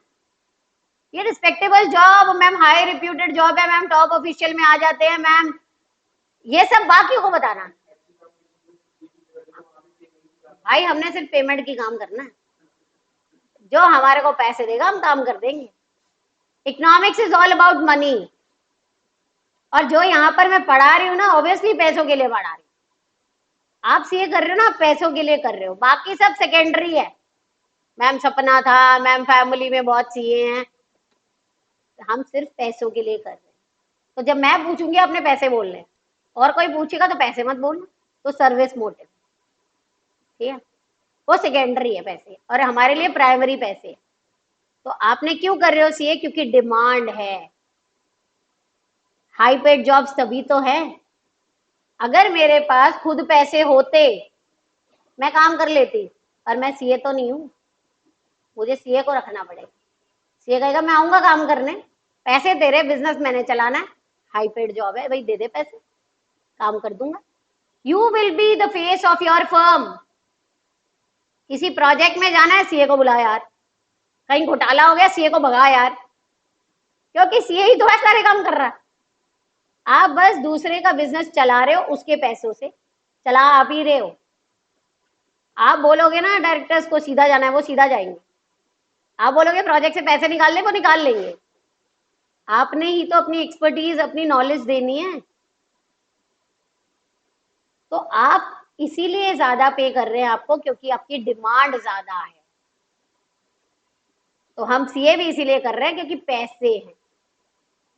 ये respectable job ma'am, high reputed job है मैम, टॉप ऑफिशियल में आ जाते हैं मैम, ये सब बाकियों को बताना। भाई हमने सिर्फ पेमेंट की काम करना है, जो हमारे को पैसे देगा हम काम कर देंगे। Economics is all about money, और जो यहाँ पर मैं पढ़ा रही हूँ ना, ऑब्वियसली पैसों के लिए पढ़ा रही हूँ। आप सीए कर रहे हो ना, आप पैसों के लिए कर रहे हो, बाकी सब सेकेंडरी है। मैम सपना था, मैम फैमिली में बहुत सीए हैं, हम सिर्फ पैसों के लिए कर रहे हैं। तो जब मैं पूछूंगी आपने पैसे बोलने, और कोई पूछेगा तो पैसे मत बोलना, तो सर्विस मोटिव, ठीक है? वो सेकेंडरी है पैसे, और हमारे लिए प्राइमरी पैसे है। तो आपने क्यों कर रहे हो सीए? क्योंकि डिमांड है, हाई पेड जॉब्स तभी तो है। अगर मेरे पास खुद पैसे होते मैं काम कर लेती, पर मैं सीए तो नहीं हूं, मुझे सीए को रखना पड़ेगा। सीए कहेगा मैं आऊंगा काम करने, पैसे तेरे, बिजनेस मैंने चलाना है, हाई पेड जॉब है भाई, दे दे पैसे, काम कर दूंगा। You will be the face of your firm. किसी प्रोजेक्ट में जाना है, सीए को बुला यार, कहीं घोटाला हो गया, सीए को भगा यार, क्योंकि सीए ही तो है सारे काम कर रहा है। आप बस दूसरे का बिजनेस चला रहे हो, उसके पैसों से चला आप ही रहे हो। आप बोलोगे ना डायरेक्टर्स को सीधा जाना है, वो सीधा जाएंगे। आप बोलोगे प्रोजेक्ट से पैसे निकाल ले, वो निकाल लेंगे। आपने ही तो अपनी एक्सपर्टीज, अपनी नॉलेज देनी है। तो आप इसीलिए ज्यादा पे कर रहे हैं आपको, क्योंकि आपकी डिमांड ज्यादा है। तो हम सीए भी इसीलिए कर रहे हैं क्योंकि पैसे हैं।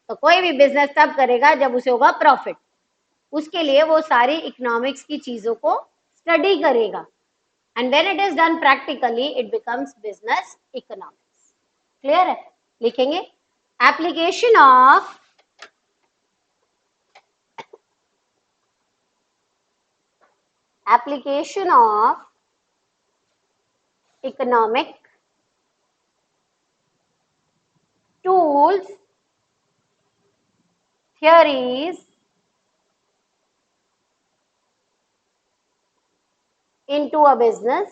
तो कोई भी बिजनेस तब करेगा जब उसे होगा प्रॉफिट, उसके लिए वो सारी इकोनॉमिक्स की चीजों को स्टडी करेगा, and when it is done practically it becomes business economics. Clear है? लिखेंगे application of application of economic rules, theories into a business,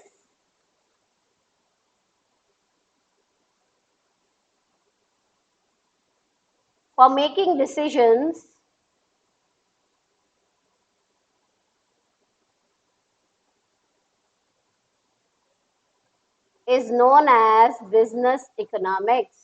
for making decisions is known as business economics.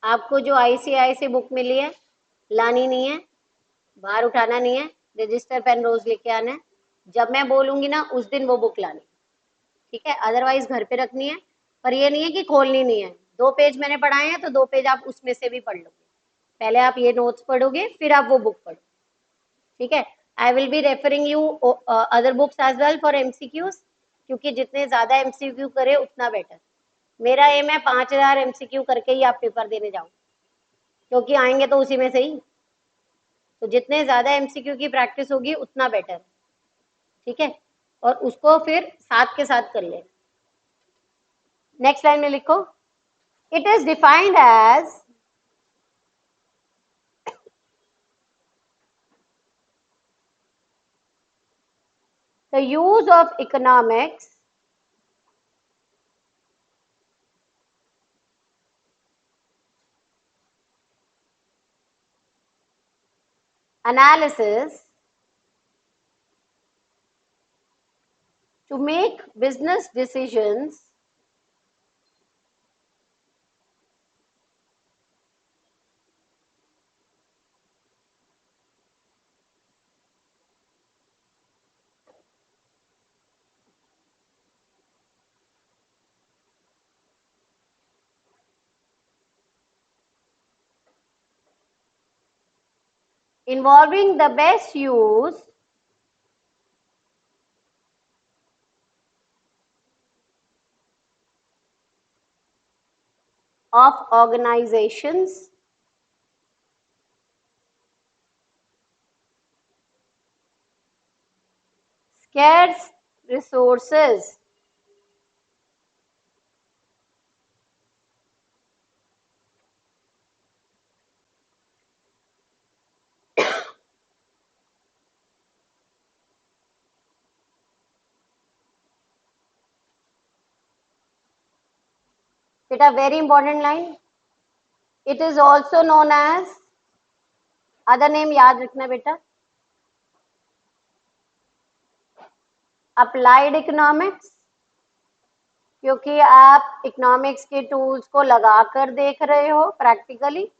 आपको जो ICIC बुक मिली है लानी नहीं है, बाहर उठाना नहीं है, रजिस्टर पेन रोज लेके आना है, जब मैं बोलूंगी ना उस दिन वो बुक लानी, ठीक है? अदरवाइज घर पे रखनी है, पर ये नहीं है कि खोलनी नहीं है। 2 पेज मैंने पढ़ाए हैं तो 2 पेज आप उसमें से भी पढ़ लोगे, पहले आप ये नोट्स पढ़ोगे फिर आप वो बुक पढ़ो, ठीक है? I will be referring you other books as well for MCQs, क्योंकि जितने ज्यादा MCQ करे उतना बेटर। मेरा एम है 5000 MCQ करके ही आप पेपर देने जाओ, क्योंकि आएंगे तो उसी में से ही, तो जितने ज्यादा MCQ की प्रैक्टिस होगी उतना बेटर, ठीक है? और उसको फिर साथ के साथ कर ले। नेक्स्ट लाइन में लिखो, it is defined as the use of economics analysis to make business decisions involving the best use of organizations scarce resources बेटा, very important line, it is also known as, other name याद रखना बेटा, अप्लाइड इकोनॉमिक्स, क्योंकि आप इकोनॉमिक्स के टूल्स को लगाकर देख रहे हो प्रैक्टिकली।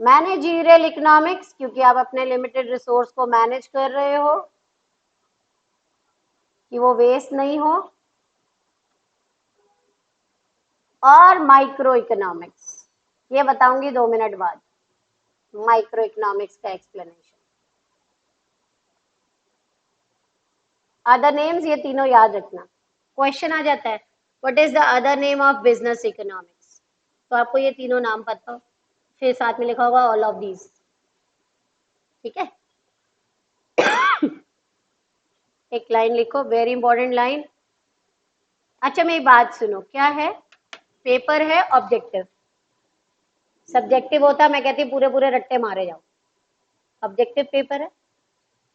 मैनेजरियल इकोनॉमिक्स, क्योंकि आप अपने लिमिटेड रिसोर्स को मैनेज कर रहे हो कि वो वेस्ट नहीं हो। और माइक्रो इकोनॉमिक्स, ये बताऊंगी 2 मिनट बाद, माइक्रो इकोनॉमिक्स का एक्सप्लेनेशन। अदर नेम्स ये तीनों याद रखना, क्वेश्चन आ जाता है what is the other name of business economics, तो आपको ये तीनों नाम पता हो, फिर साथ में लिखा होगा ऑल ऑफ दीज, ठीक है? एक लाइन लिखो, वेरी इंपॉर्टेंट लाइन। अच्छा मेरी बात सुनो, क्या है? पेपर है ऑब्जेक्टिव, सब्जेक्टिव होता मैं कहती पूरे पूरे रट्टे मारे जाओ, ऑब्जेक्टिव पेपर है,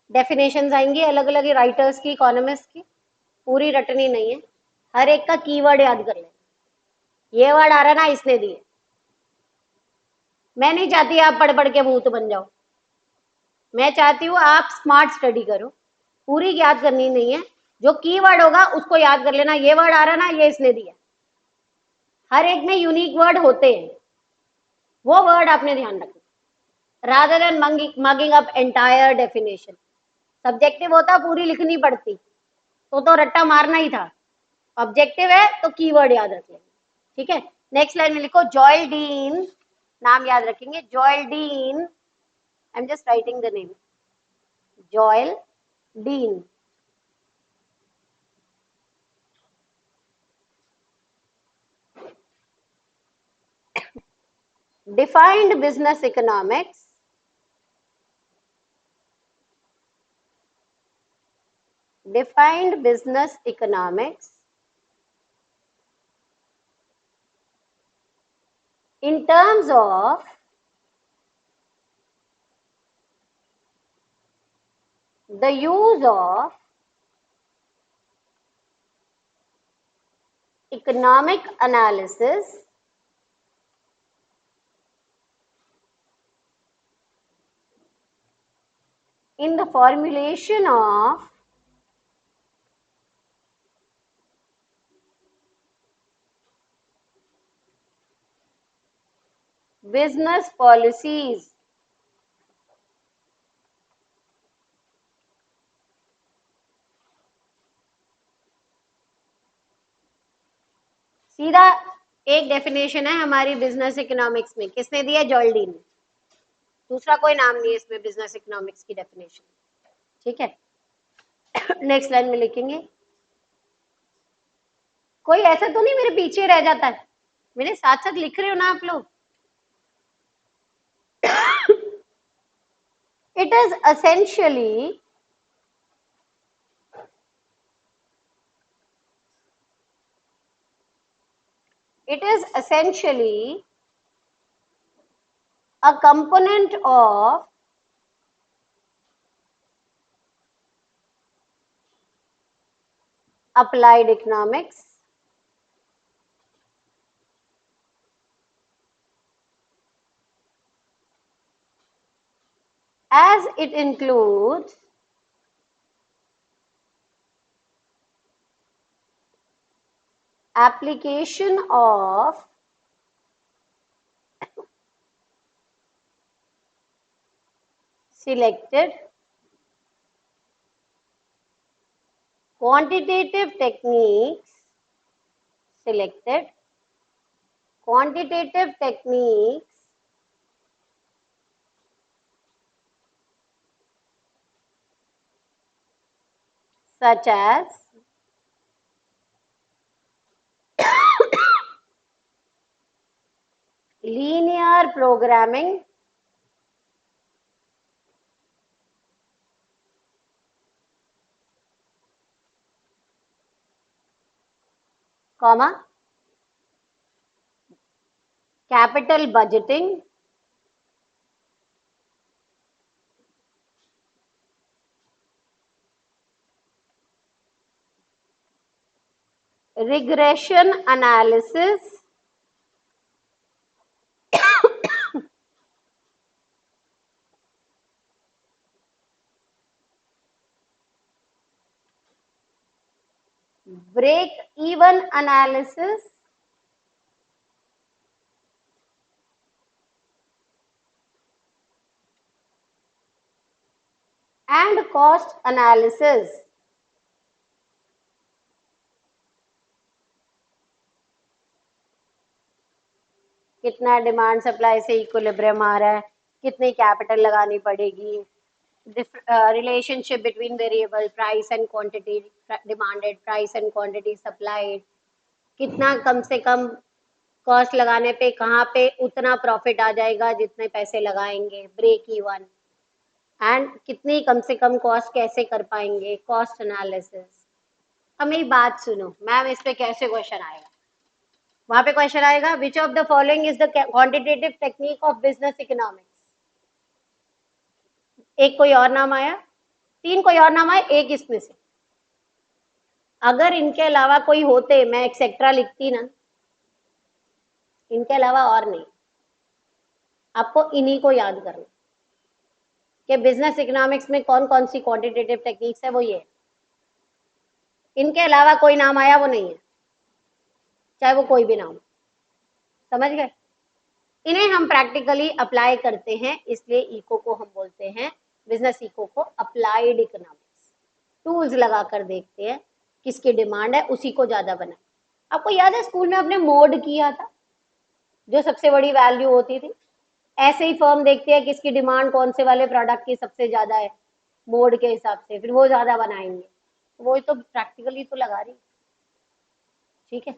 डेफिनेशंस आएंगी अलग अलग राइटर्स की, इकोनॉमिस्ट की, पूरी रटनी नहीं है, हर एक का कीवर्ड याद कर लेना, ये वर्ड आ रहा ना इसने दिए। मैं नहीं चाहती आप पढ़ पढ़ के भूत बन जाओ, मैं चाहती हूँ आप स्मार्ट स्टडी करो, पूरी याद करनी नहीं है, जो कीवर्ड होगा उसको याद कर लेना, ये वर्ड आ रहा ना ये इसने दिया, हर एक में यूनिक वर्ड होते हैं, वो वर्ड आपने ध्यान रखना, rather than mugging up entire definition। Subjective होता पूरी लिखनी पड़ती, तो रट्टा मारना ही था, ऑब्जेक्टिव है तो कीवर्ड याद रख लेंगे, ठीक है? नेक्स्ट लाइन में लिखो, जॉयल डीन, नाम याद रखेंगे, Joel dean, I am just writing the name, Joel Dean. Defined business economics in terms of the use of economic analysis in the formulation of business policies. सीधा एक डेफिनेशन है हमारी बिजनेस इकोनॉमिक्स में, किसने दिया? जॉयल डीन ने। दूसरा कोई नाम नहीं है इसमें बिजनेस इकोनॉमिक्स की डेफिनेशन, ठीक है। नेक्स्ट लाइन में लिखेंगे, कोई ऐसा तो नहीं मेरे पीछे रह जाता है, मेरे साथ साथ लिख रहे हो ना आप लोग? It is essentially a component of applied economics as it includes application of selected quantitative techniques such as linear programming, capital budgeting, regression analysis, break-even analysis, and cost analysis. कितना डिमांड सप्लाई से इक्विलिब्रियम आ रहा है, कितनी कैपिटल लगानी पड़ेगी, relationship between variable price and quantity demanded, price and quantity supplied, कितना कम से कम कॉस्ट लगाने पे कहाँ पे उतना प्रॉफिट आ जाएगा जितने पैसे लगाएंगे, ब्रेक इवन, एंड कितनी कम से कम कॉस्ट कैसे कर पाएंगे, कॉस्ट एनालिसिस। अब मेरी बात सुनो मैम, इस पे कैसे क्वेश्चन आएगा? वहां पे क्वेश्चन आएगा which of the following is the quantitative technique of business economics. एक कोई और नाम आया, 3 कोई और नाम आए, एक इसमें से। अगर इनके अलावा कोई होते मैं एक्सेट्रा लिखती ना, इनके अलावा और नहीं, आपको इन्हीं को याद करना कि बिजनेस इकोनॉमिक्स में कौन कौन सी क्वांटिटेटिव टेक्निक्स है, वो ये है। इनके अलावा कोई नाम आया वो नहीं है, चाहे वो कोई भी नाम, समझ गए? इन्हें हम प्रैक्टिकली अप्लाई करते हैं, इसलिए इको को हम बोलते हैं, बिजनेस इको को अप्लाइड इकोनॉमिक्स। टूल्स लगाकर देखते हैं किसकी डिमांड है, उसी को ज्यादा बनाए। आपको याद है स्कूल में आपने मोड किया था, जो सबसे बड़ी वैल्यू होती थी। ऐसे ही फर्म देखती है किसकी डिमांड कौन से वाले प्रोडक्ट की सबसे ज्यादा है, बोर्ड के हिसाब से, फिर वो ज्यादा बनाएंगे, वो तो प्रैक्टिकली तो लगा रही। ठीक है,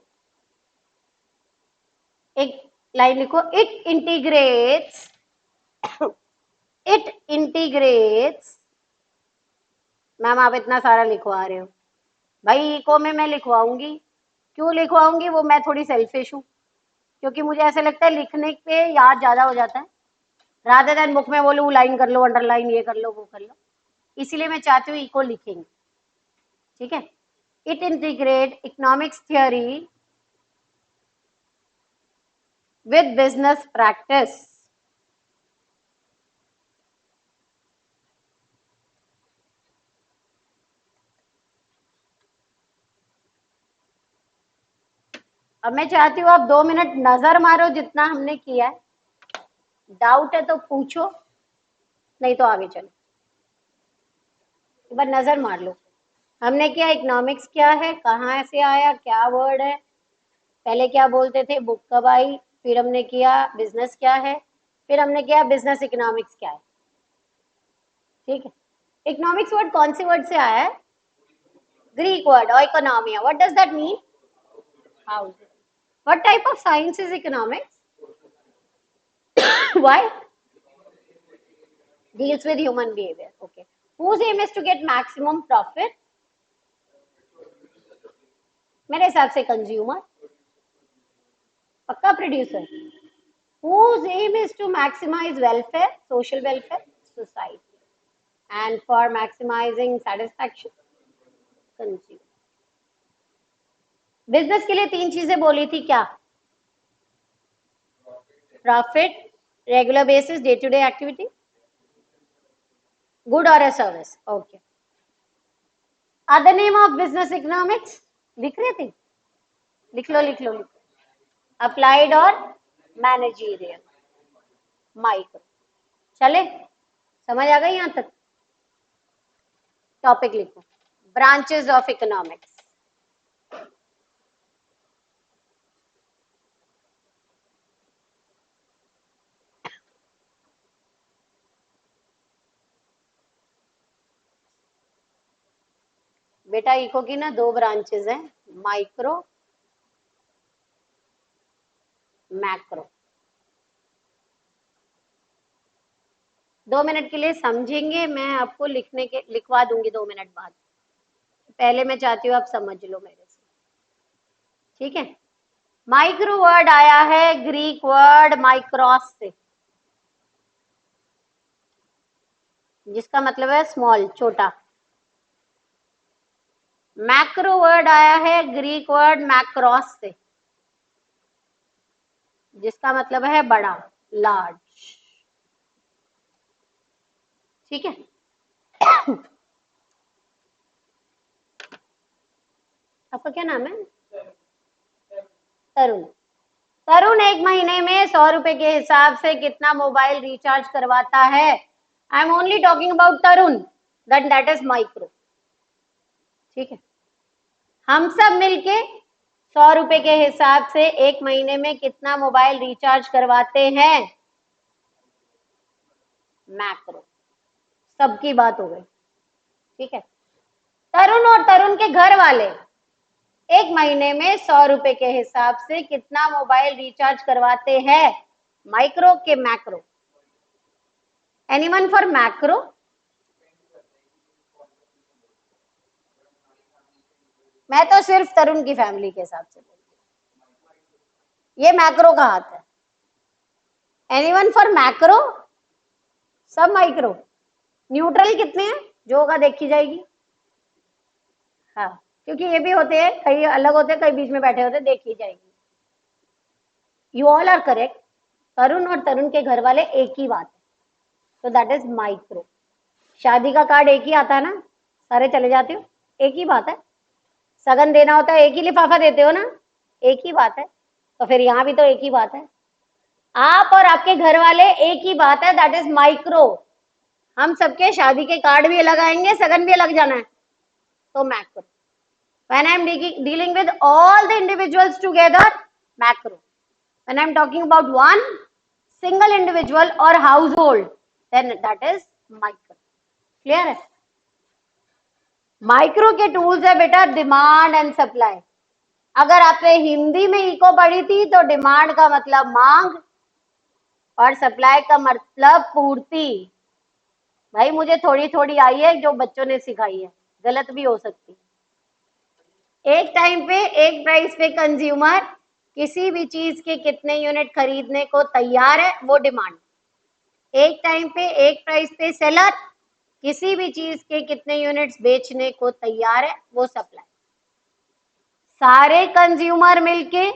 एक लाइन लिखो, इट इंटीग्रेट्स। मैम आप इतना सारा लिखवा रहे हो, भाई इको में मैं लिखवाऊंगी, क्यों लिखवाऊंगी, वो मैं थोड़ी सेल्फिश हूँ, क्योंकि मुझे ऐसा लगता है लिखने पे याद ज्यादा हो जाता है, रादर देन बुक में बोलूं लाइन कर लो, अंडरलाइन ये कर लो वो कर लो, इसीलिए मैं चाहती हूँ इको लिखेंगे। ठीक है, it integrate economics theory with business practice. अब मैं चाहती हूँ आप 2 मिनट नजर मारो जितना हमने किया है, डाउट है तो पूछो, नहीं तो आगे चलो, एक बार नजर मार लो। हमने किया इकोनॉमिक्स क्या है, कहाँ से आया, क्या वर्ड है, पहले क्या बोलते थे, बुक कब आई, फिर हमने किया बिजनेस क्या है, फिर हमने किया बिजनेस इकोनॉमिक्स क्या है। ठीक है, इकोनॉमिक्स वर्ड कौन से वर्ड से आया है, Greek word, oikonomia, what does that mean, housing. What type of science is economics? Why? Deals with human behavior. Okay, whose aim is to get maximum profit? मेरे हिसाब से कंज्यूमर, पक्का producer. whose aim is to maximize welfare, social welfare, society, and for maximizing satisfaction, consumer. Business के लिए 3 चीजें बोली थी, क्या, profit, regular basis, day to day activity, good और अ service. Okay, other name of business economics लिख रहे थे, लिख लो लिख लो लिख लो, अप्लाइड और मैनेजरियल, माइक्रो। चले, समझ आ गई यहां तक, टॉपिक लिखो, ब्रांचेस ऑफ इकोनॉमिक्स। बेटा इको की ना 2 ब्रांचेस हैं, माइक्रो, मैक्रो। 2 मिनट के लिए समझेंगे, मैं आपको लिखवा दूंगी 2 मिनट बाद, पहले मैं चाहती हूँ आप समझ लो मेरे से। ठीक है, माइक्रो वर्ड आया है ग्रीक वर्ड माइक्रोस से, जिसका मतलब है स्मॉल, छोटा। मैक्रो वर्ड आया है ग्रीक वर्ड मैक्रोस से, जिसका मतलब है बड़ा, लार्ज। ठीक है, आपका क्या नाम है, तरुण। तरुण एक महीने में 100 रुपए के हिसाब से कितना मोबाइल रिचार्ज करवाता है, I am only talking about Tarun, that is micro. ठीक है, हम सब मिलके 100 रुपए के हिसाब से एक महीने में कितना मोबाइल रिचार्ज करवाते हैं, मैक्रो। सबकी बात हो गई। ठीक है, तरुण और तरुण के घर वाले एक महीने में 100 रुपए के हिसाब से कितना मोबाइल रिचार्ज करवाते हैं, माइक्रो के मैक्रो, एनीवन फॉर मैक्रो? मैं तो सिर्फ तरुण की फैमिली के हिसाब से ये मैक्रो का हाथ है, एनीवन फॉर मैक्रो? सब माइक्रो, न्यूट्रल कितने हैं, जो होगा देखी जाएगी। हाँ, क्योंकि ये भी होते हैं, कई अलग होते हैं, कई बीच में बैठे होते हैं, देखी जाएगी। यू ऑल आर करेक्ट, तरुण और तरुण के घर वाले एक ही बात है, तो दैट इज माइक्रो। शादी का कार्ड एक ही आता है ना, सारे चले जाते हो, एक ही बात है। सगन देना होता है, एक ही लिफाफा देते हो ना, एक ही बात है, तो फिर यहाँ भी तो एक ही बात है। आप और आपके घर वाले एक ही बात है, दैट इज माइक्रो। हम सबके शादी के कार्ड भी अलग आएंगे, सगन भी अलग जाना है, तो macro. When I am dealing with all the individuals together, macro. When I am talking about one single individual or household, then that is micro. Clear है? माइक्रो के टूल्स है बेटा डिमांड एंड सप्लाई। अगर आपने हिंदी में इको पढ़ी थी तो डिमांड का मतलब मांग और सप्लाई का मतलब पूर्ति। भाई मुझे थोड़ी थोड़ी आई है जो बच्चों ने सिखाई है, गलत भी हो सकती है। एक टाइम पे एक प्राइस पे कंज्यूमर किसी भी चीज के कितने यूनिट खरीदने को तैयार है वो डिमांड। एक टाइम पे एक प्राइस पे सेलर किसी भी चीज के कितने यूनिट्स बेचने को तैयार है वो सप्लाई। सारे कंज्यूमर मिलके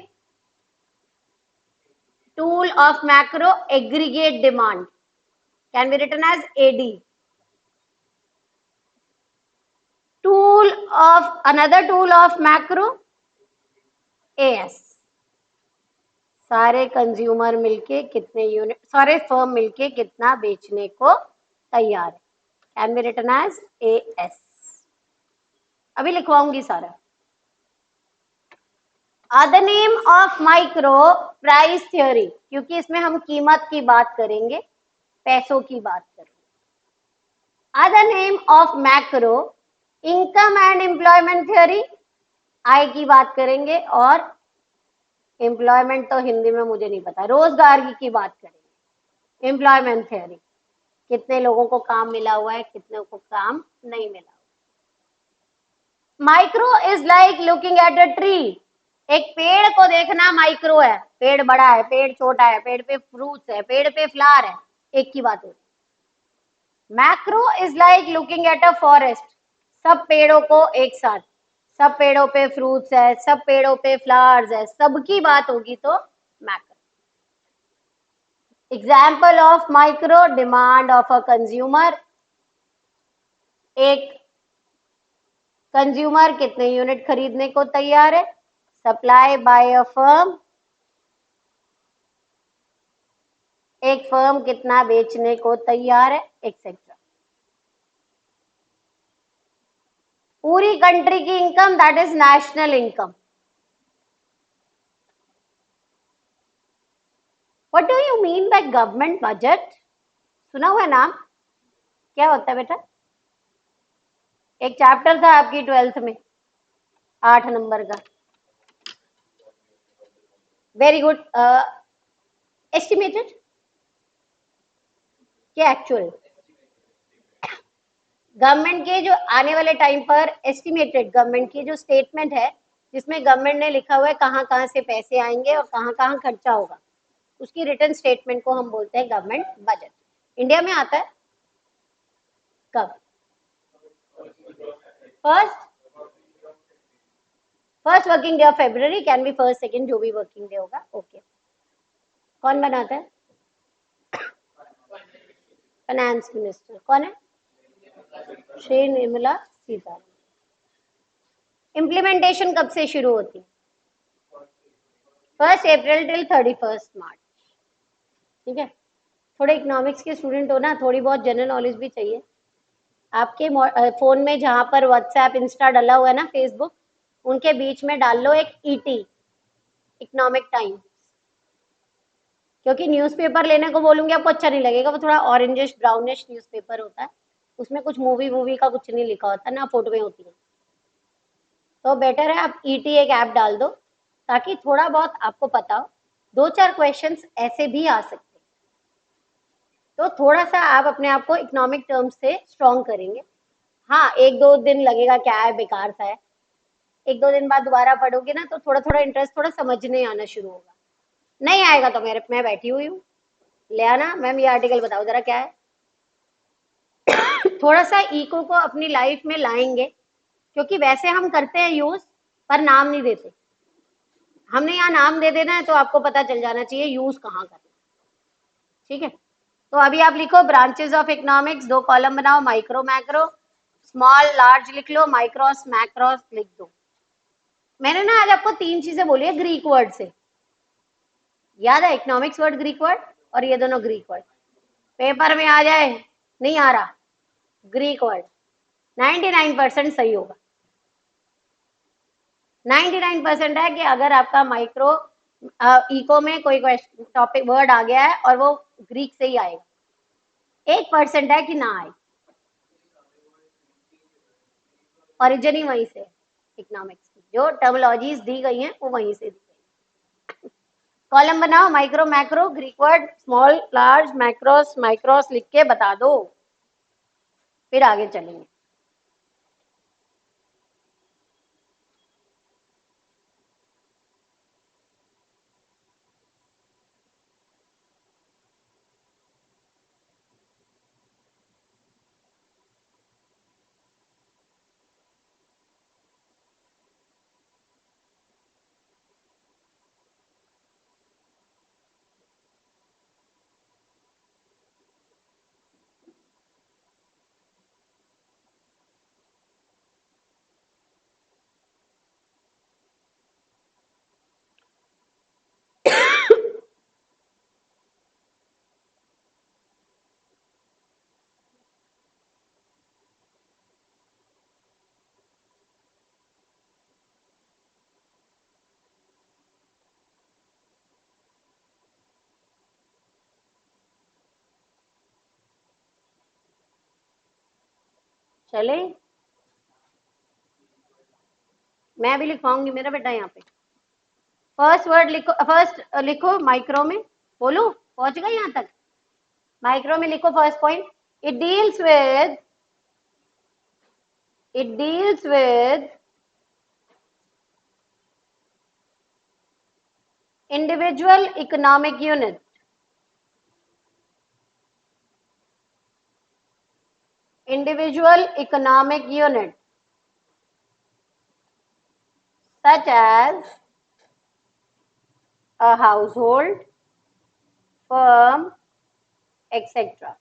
tool of macro aggregate demand can be written as AD. Tool of another tool of macro AS. सारे कंज्यूमर मिलके कितने यूनिट, सारे फर्म मिलके कितना बेचने को तैयार है, can be written as AS. अभी लिखवाऊंगी सारा। Other name of micro price theory, क्योंकि इसमें हम कीमत की बात करेंगे, पैसों की बात करेंगे। Other name of macro income and employment theory, आय की बात करेंगे, और एम्प्लॉयमेंट तो हिंदी में मुझे नहीं पता, रोजगार की बात करेंगे। एम्प्लॉयमेंट थ्योरी, कितने लोगों को काम मिला हुआ है, कितने को काम नहीं मिला। Micro is like looking at a tree. एक पेड़ को देखना माइक्रो है, पेड़ बड़ा है, पेड़ छोटा है, पेड़ पे फ्रूट्स है, पेड़ पे फ्लावर है, एक की बात होती। Macro is like looking at a forest, सब पेड़ों को एक साथ, सब पेड़ों पे फ्रूट्स है, सब पेड़ों पे फ्लावर्स है, सबकी बात होगी तो macro. Example of micro, demand of a consumer, एक कंज्यूमर कितने यूनिट खरीदने को तैयार है, सप्लाई बाय अ फर्म, एक फर्म कितना बेचने को तैयार है, एक्सेट्रा। पूरी कंट्री की income, that is national income. What do you mean by government budget? सुना हुआ नाम, क्या होता है बेटा? एक चैप्टर था आपकी 12th में 8 नंबर का, वेरी गुड। एस्टिमेटेड क्या एक्चुअल? गवर्नमेंट के जो आने वाले टाइम पर एस्टिमेटेड गवर्नमेंट की जो स्टेटमेंट है, जिसमें गवर्नमेंट ने लिखा हुआ है कहाँ कहाँ से पैसे आएंगे और कहाँ कहाँ खर्चा होगा, उसकी रिटर्न स्टेटमेंट को हम बोलते हैं गवर्नमेंट बजट। इंडिया में आता है कब? First working day of February, can be first second, जो भी वर्किंग डे होगा। ओके, कौन बनाता है? फाइनेंस मिनिस्टर कौन है? श्री निर्मला सीतारमण। इम्प्लीमेंटेशन कब से शुरू होती है? 1 अप्रैल टिल 31 मार्च। ठीक है, थोड़े इकोनॉमिक्स के स्टूडेंट हो ना, थोड़ी बहुत जनरल नॉलेज भी चाहिए। आपके फोन में जहां पर व्हाट्सएप, इंस्टा डला हुआ है ना, फेसबुक, उनके बीच में डाल लो एक ईटी, इकोनॉमिक टाइम्स, क्योंकि न्यूज़पेपर लेने को बोलूंगी आपको अच्छा नहीं लगेगा, वो थोड़ा ऑरेंजिश ब्राउनिश न्यूज़पेपर होता है, उसमें कुछ मूवी का कुछ नहीं लिखा होता ना, फोटोएं होती है। तो बेटर है आप ईटी एक ऐप डाल दो, ताकि थोड़ा बहुत आपको पता हो, 2-4 क्वेश्चंस ऐसे भी आ सकते हैं, तो थोड़ा सा आप अपने आप को इकोनॉमिक टर्म्स से स्ट्रॉन्ग करेंगे। हाँ, 1-2 दिन लगेगा, क्या है बेकार सा है, 1-2 दिन बाद दोबारा पढ़ोगे ना तो थोड़ा थोड़ा इंटरेस्ट, थोड़ा समझने आना शुरू होगा। नहीं आएगा तो मैं बैठी हुई हूँ, ले आना मैम ये आर्टिकल बताओ जरा क्या है। थोड़ा सा इको को अपनी लाइफ में लाएंगे, क्योंकि वैसे हम करते हैं यूज, पर नाम नहीं देते। हमने यहाँ नाम दे देना है तो आपको पता चल जाना चाहिए यूज कहाँ करना। ठीक है, तो अभी आप लिखो ब्रांचेस ऑफ इकोनॉमिक्स, 2 कॉलम बनाओ, माइक्रो मैक्रो, स्मॉल लार्ज लिख लो, माइक्रोस मैक्रोस लिख दो। मैंने ना आज आपको 3 चीजें बोली है ग्रीक वर्ड से, याद है? इकोनॉमिक्स वर्ड ग्रीक वर्ड, और ये दोनों ग्रीक वर्ड। पेपर में आ जाए, नहीं आ रहा, ग्रीक वर्ड 99% सही होगा। 99% है कि अगर आपका माइक्रो इको में कोई टॉपिक वर्ड आ गया है और वो ग्रीक से ही आएगा, 1% है कि ना आए। ओरिजिन ही वहीं से, इकोनॉमिक्स की जो टर्मोलॉजीज दी गई हैं वो वहीं से दी गई। कॉलम बनाओ, micro macro, Greek word, small large, macros micros लिख के बता दो, फिर आगे चलेंगे। चले, मैं भी लिखवाऊंगी मेरा बेटा यहाँ पे। फर्स्ट वर्ड लिखो, फर्स्ट लिखो माइक्रो में, बोलो पहुंच गए यहाँ तक। माइक्रो में लिखो first point, it deals with, it deals with individual economic unit, individual economic unit such as a household, firm, etc.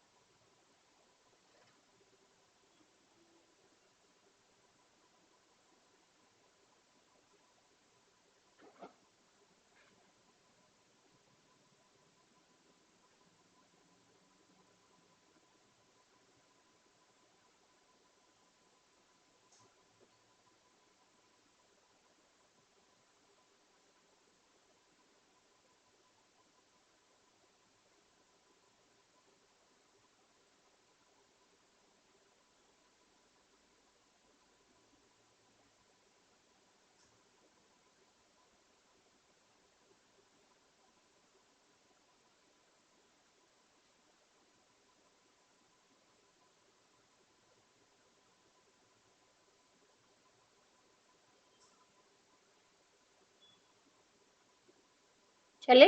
चले,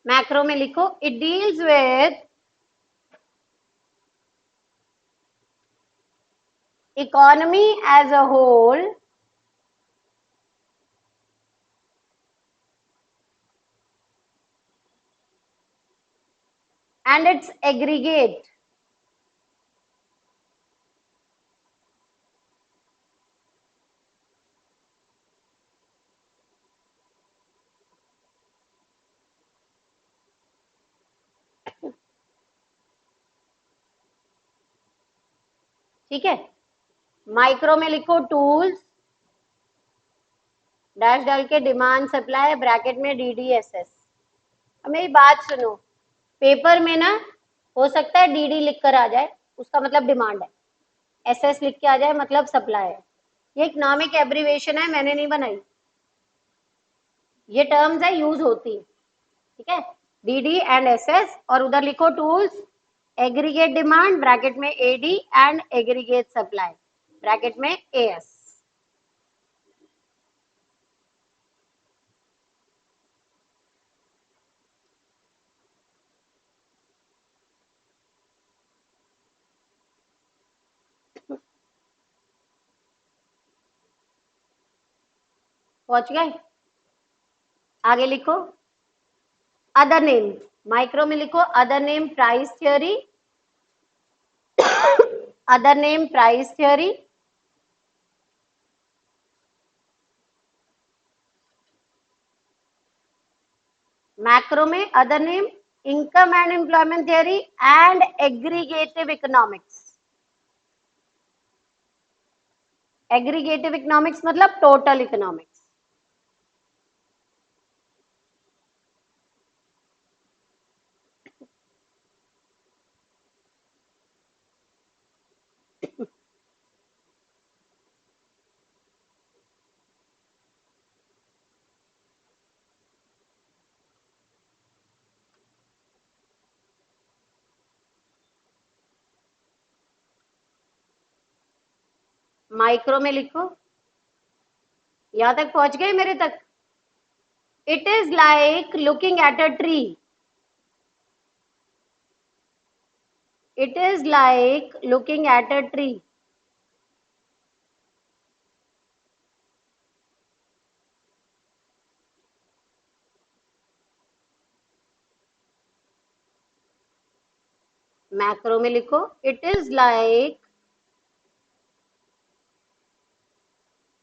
मैक्रो में लिखो, it deals with economy as a whole and its aggregate, ठीक है। माइक्रो में लिखो टूल्स, डैश डाल के डिमांड सप्लाई, ब्रैकेट में DDSS। अब मेरी बात सुनो, पेपर में ना हो सकता है DD लिख कर आ जाए, उसका मतलब डिमांड है, SS लिख के आ जाए मतलब सप्लाई है। ये इकोनॉमिक एब्रीवेशन है, मैंने नहीं बनाई, ये टर्म्स है, यूज होती, ठीक है। DD एंड SS, और उधर लिखो टूल्स, एग्रीगेट डिमांड ब्रैकेट में AD and aggregate supply bracket में AS। पहुंच गए, आगे लिखो अदर नेम, माइक्रो में लिखो other name price theory, other name price theory, macro में other name income and employment theory and aggregative economics. Aggregative economics मतलब टोटल इकोनॉमिक्स। माइक्रो में लिखो, यहां तक पहुंच गए मेरे तक। It is like looking at a tree, it is like looking at a tree. Macro में लिखो, it is like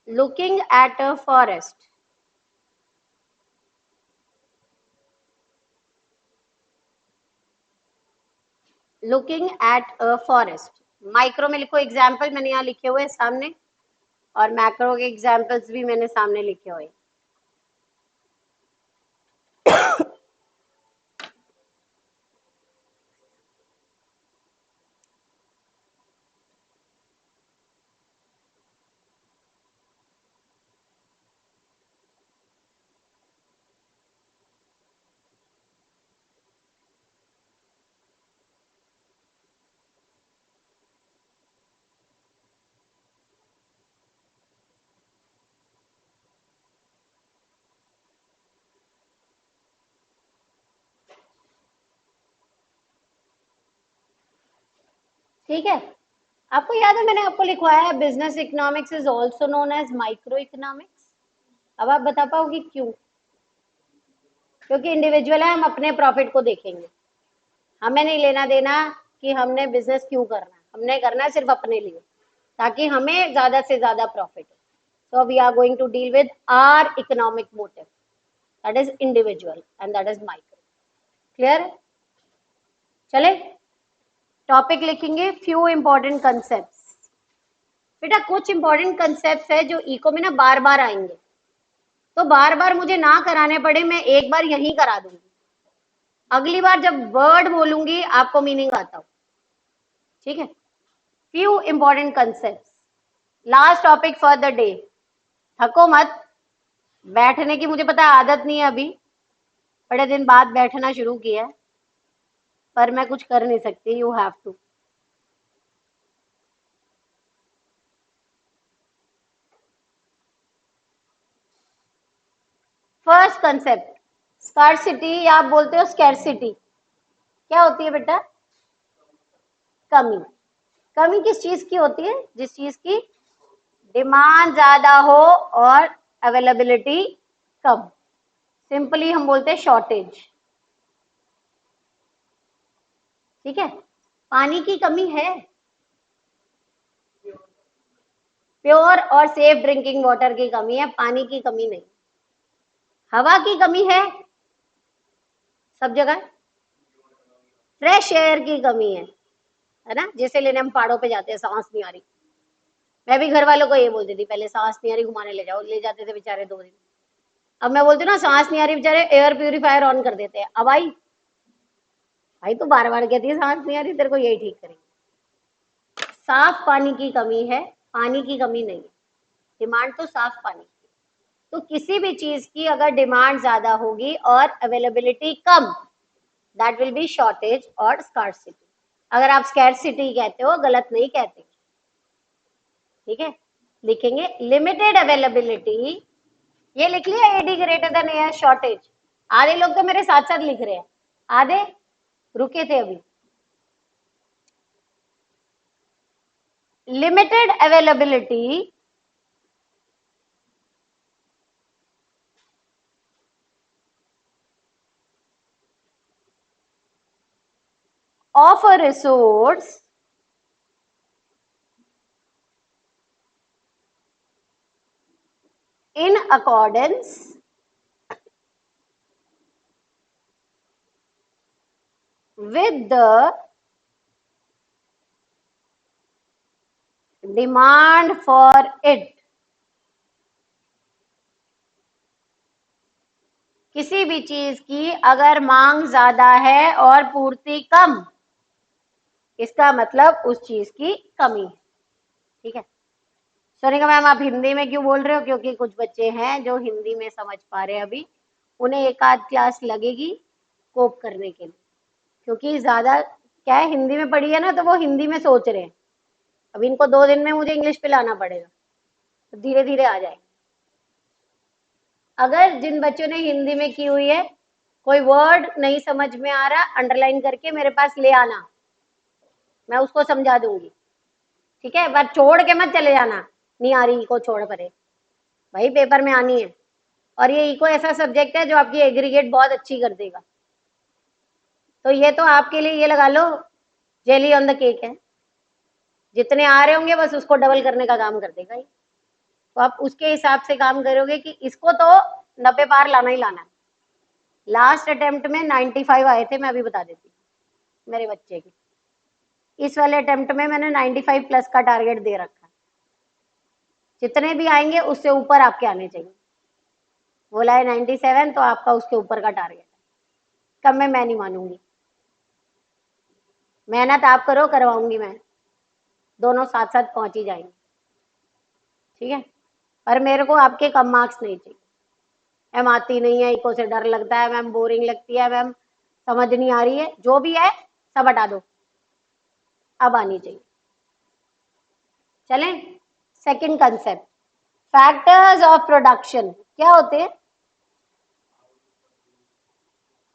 looking at a forest, looking at a forest. Micro में लिखो, एग्जाम्पल मैंने यहाँ लिखे हुए सामने, और मैक्रो के एग्जाम्पल्स भी मैंने सामने लिखे हुए। ठीक है, आपको याद है मैंने आपको लिखवाया है business economics is also known as micro economics. अब आप बता पाओगे क्यों? क्योंकि इंडिविजुअल है, हम अपने प्रॉफिट को देखेंगे, हमें नहीं लेना देना कि हमने बिजनेस क्यों करना है, हमने करना है सिर्फ अपने लिए, ताकि हमें ज्यादा से ज्यादा प्रॉफिट हो। So we are going to deal with our economic motive, that is individual and that is micro. Clear? चले, टॉपिक लिखेंगे फ्यू इंपॉर्टेंट कंसेप्ट्स। बेटा कुछ इंपॉर्टेंट कंसेप्ट्स है जो इको में ना बार बार आएंगे, तो बार बार मुझे ना कराने पड़े, मैं एक बार यही करा दूंगी, अगली बार जब वर्ड बोलूंगी आपको मीनिंग आता हो। ठीक है, few important concepts. Last topic for the day, थको मत, बैठने की मुझे पता है आदत नहीं है, अभी बड़े दिन बाद बैठना शुरू किया है, पर मैं कुछ कर नहीं सकती, you have to. First concept scarcity, या आप बोलते हो स्कैरसिटी। क्या होती है बेटा? कमी। कमी किस चीज की होती है? जिस चीज की डिमांड ज्यादा हो और अवेलेबिलिटी कम, सिंपली हम बोलते हैं शॉर्टेज। ठीक है, पानी की कमी है, प्योर और सेफ ड्रिंकिंग वाटर की कमी है, पानी की कमी नहीं। हवा की कमी है सब जगह, फ्रेश एयर की कमी है ना, जैसे लेने हम पहाड़ों पे जाते हैं, सांस नहीं आ रही, मैं भी घर वालों को ये बोलती थी पहले, सांस नहीं आ रही घुमाने ले जाओ, ले जाते थे बेचारे 2 दिन। अब मैं बोलती हूँ ना सांस नहीं आ रही, बेचारे एयर प्यूरिफायर ऑन कर देते हैं। अब आई भाई तो बार बार कहती है सांस नहीं आ रही, तेरे को यही ठीक करेंगे। साफ पानी की कमी है, पानी की कमी नहीं है, डिमांड तो साफ पानी की। तो किसी भी चीज की अगर डिमांड ज्यादा होगी और availability come, that will be shortage और स्कार्सिटी। अगर आप स्कैरसिटी कहते हो, गलत नहीं कहते। ठीक है, लिखेंगे लिमिटेड अवेलेबिलिटी, ये लिख लिया, AD greater than air shortage. आधे लोग तो मेरे साथ साथ लिख रहे हैं, आधे रुके थे अभी। Limited availability of a resource in accordance with the demand for it। किसी भी चीज की अगर मांग ज्यादा है और पूर्ति कम, इसका मतलब उस चीज की कमी है। ठीक है, सोनिका मैम आप हिंदी में क्यों बोल रहे हो? क्योंकि कुछ बच्चे हैं जो हिंदी में समझ पा रहे हैं अभी, उन्हें एक आध क्लास लगेगी कोप करने के लिए, क्योंकि ज्यादा क्या है, हिंदी में पढ़ी है ना, तो वो हिंदी में सोच रहे हैं। अब इनको 2 दिन में मुझे इंग्लिश पे लाना पड़ेगा, तो धीरे धीरे आ जाएंगे। अगर जिन बच्चों ने हिंदी में की हुई है, कोई वर्ड नहीं समझ में आ रहा, अंडरलाइन करके मेरे पास ले आना, मैं उसको समझा दूंगी, ठीक है। पर छोड़ के मत चले जाना, नहीं आ रही इको छोड़ परे, भाई पेपर में आनी है। और ये इको ऐसा सब्जेक्ट है जो आपकी एग्रीगेट बहुत अच्छी कर देगा। तो ये तो आपके लिए ये लगा लो जेली ऑन द केक है, जितने आ रहे होंगे बस उसको डबल करने का काम कर देगा ये। तो आप उसके हिसाब से काम करोगे कि इसको तो 90 पार लाना ही लाना है। लास्ट अटेम्प्ट में 95 आए थे, मैं अभी बता देती हूँ मेरे बच्चे के। इस वाले अटेम्प्ट में मैंने 95 प्लस का टारगेट दे रखा है, जितने भी आएंगे उससे ऊपर आपके आने चाहिए। बोला है 97, तो आपका उसके ऊपर का टारगेट है, कम में मैं नहीं मानूंगी। मेहनत आप करो, करवाऊंगी मैं, दोनों साथ साथ पहुंच ही जाएंगे, ठीक है। पर मेरे को आपके कम मार्क्स नहीं चाहिए। मैम आती नहीं है, इको से डर लगता है, मैम बोरिंग लगती है, मैम समझ नहीं आ रही है, जो भी है सब हटा दो, अब आनी चाहिए। चलें, second concept, factors of production क्या होते हैं?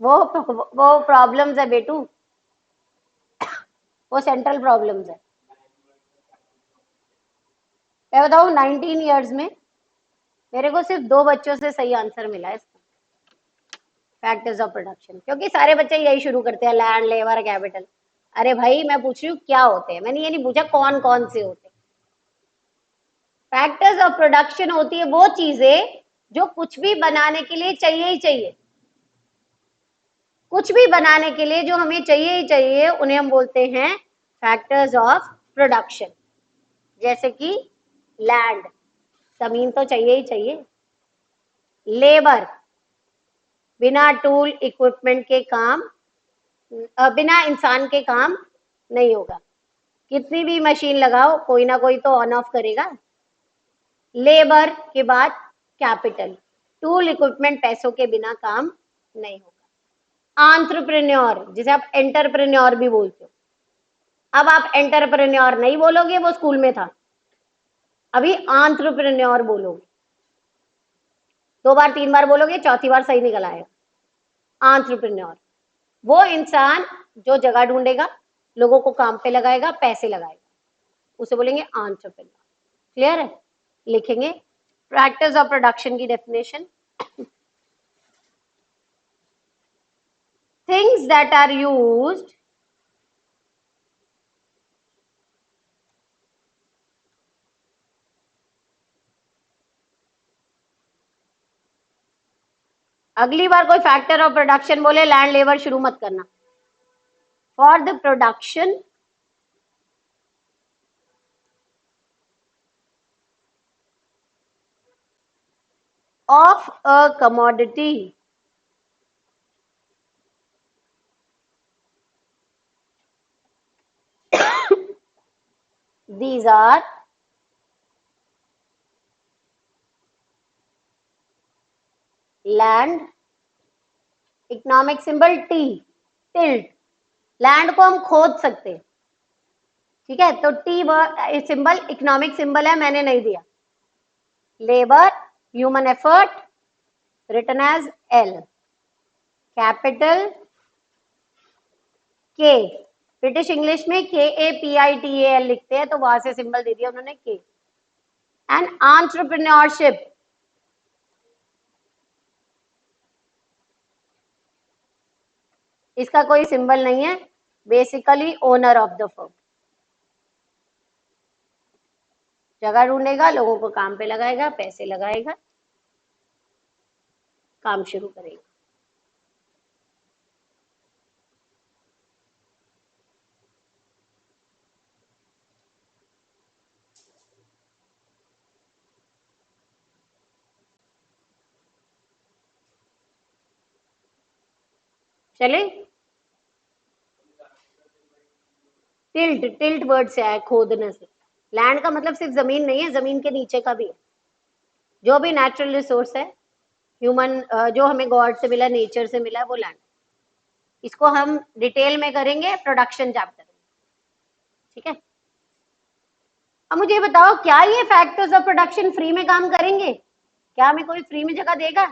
वो प्रॉब्लम्स है बेटू, वो सेंट्रल प्रॉब्लम्स है। मैं बताऊं 19 ईयर्स में मेरे को सिर्फ 2 बच्चों से सही आंसर मिला है इसका, फैक्टर्स ऑफ प्रोडक्शन। क्योंकि सारे बच्चे यही शुरू करते हैं, लैंड, लेबर, कैपिटल। अरे भाई मैं पूछ रही हूँ क्या होते हैं, मैंने ये नहीं पूछा कौन कौन से होते हैं। फैक्टर्स ऑफ प्रोडक्शन होती है वो चीजें जो कुछ भी बनाने के लिए चाहिए ही चाहिए, कुछ भी बनाने के लिए जो हमें चाहिए ही चाहिए, उन्हें हम बोलते हैं फैक्टर्स ऑफ प्रोडक्शन। जैसे कि लैंड, जमीन तो चाहिए ही चाहिए। लेबर, बिना टूल इक्विपमेंट के काम, बिना इंसान के काम नहीं होगा, कितनी भी मशीन लगाओ कोई ना कोई तो ऑन ऑफ करेगा। लेबर के बाद कैपिटल, टूल इक्विपमेंट, पैसों के बिना काम नहीं होगा। एंटरप्रेन्योर, जिसे आप एंटरप्रेन्योर भी बोलते हो, अब आप एंटरप्रेन्योर नहीं बोलोगे, वो स्कूल में था, अभी एंटरप्रेन्योर बोलोगे। 2 बार 3 बार बोलोगे, चौथी बार सही निकल आएगा। एंटरप्रेन्योर वो इंसान जो जगह ढूंढेगा, लोगों को काम पे लगाएगा, पैसे लगाएगा, उसे बोलेंगे एंटरप्रेन्योर। क्लियर है? लिखेंगे फैक्टर्स ऑफ प्रोडक्शन की definition, things that are used अगली बार कोई फैक्टर ऑफ प्रोडक्शन बोले, लैंड, लेबर शुरू मत करना। For the production of a commodity, these are land, economic symbol T, tilt, land को हम खोद सकते हैं, ठीक है, तो टी सिंबल इकोनॉमिक सिंबल है, मैंने नहीं दिया। Labour, human effort, written as L. Capital K, British English में KAPITAL लिखते हैं, तो वहां से सिंबल दे दिया उन्होंने के। एंड एंटरप्रेन्योरशिप, इसका कोई सिंबल नहीं है, basically owner of the firm, जगह ढूंढेगा, लोगों को काम पे लगाएगा, पैसे लगाएगा, काम शुरू करेगा। चले, टिल्ट, टिल्ट वर्ड से आया, खोदने से। लैंड का मतलब सिर्फ जमीन नहीं है, जमीन के नीचे का भी है, जो भी नेचुरल रिसोर्स है, ह्यूमन जो हमें गॉड से मिला, नेचर से मिला, वो लैंड। इसको हम डिटेल में करेंगे प्रोडक्शन चैप्टर में, ठीक है। अब मुझे बताओ, क्या ये फैक्टर्स ऑफ प्रोडक्शन फ्री में काम करेंगे? क्या हमें कोई फ्री में जगह देगा?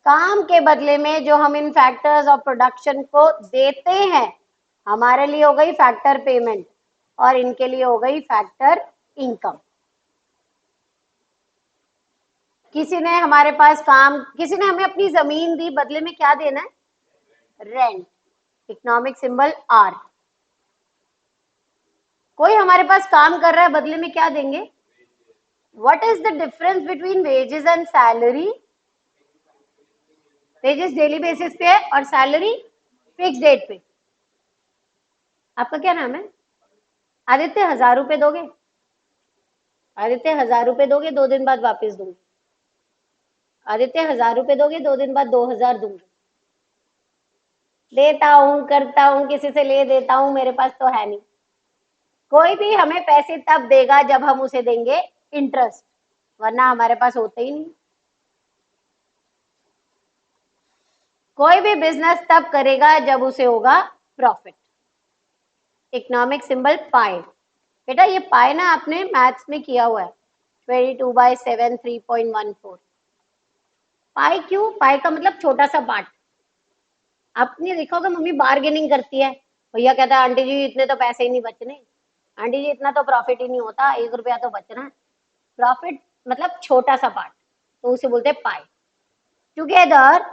काम के बदले में जो हम इन फैक्टर्स ऑफ प्रोडक्शन को देते हैं, हमारे लिए हो गई फैक्टर पेमेंट और इनके लिए हो गई फैक्टर इनकम। किसी ने हमारे पास किसी ने हमें अपनी जमीन दी, बदले में क्या देना है? Rent, economic symbol R. कोई हमारे पास काम कर रहा है, बदले में क्या देंगे? What is the difference between wages and salary? Wages daily basis पे है और सैलरी फिक्स डेट पे। आपका क्या नाम है? आदित्य, 1000 रुपए दोगे? आदित्य 1000 रुपए दोगे? 2 दिन बाद वापस दूंगी। आदित्य 1000 रुपए दोगे? 2 दिन बाद 2000 दूंगी। देता हूं, करता हूं, किसी से ले देता हूं, मेरे पास तो है नहीं। कोई भी हमें पैसे तब देगा जब हम उसे देंगे इंटरेस्ट, वरना हमारे पास होते ही नहीं। कोई भी बिजनेस तब करेगा जब उसे होगा प्रॉफिट। इकोनॉमिक सिंबल पाई। बेटा ये पाई ना आपने मैथ्स में किया हुआ है, 22/7 3.14। पाई क्यों? पाई का मतलब छोटा सा पार्ट। आपने देखा होगा मम्मी बार्गेनिंग करती है, भैया कहता है आंटी जी इतने तो पैसे ही नहीं बचने, आंटी जी इतना तो प्रॉफिट ही नहीं होता, 1 रुपया तो बचना है। प्रॉफिट मतलब छोटा सा पार्ट, तो उसे बोलते हैं पाई। Together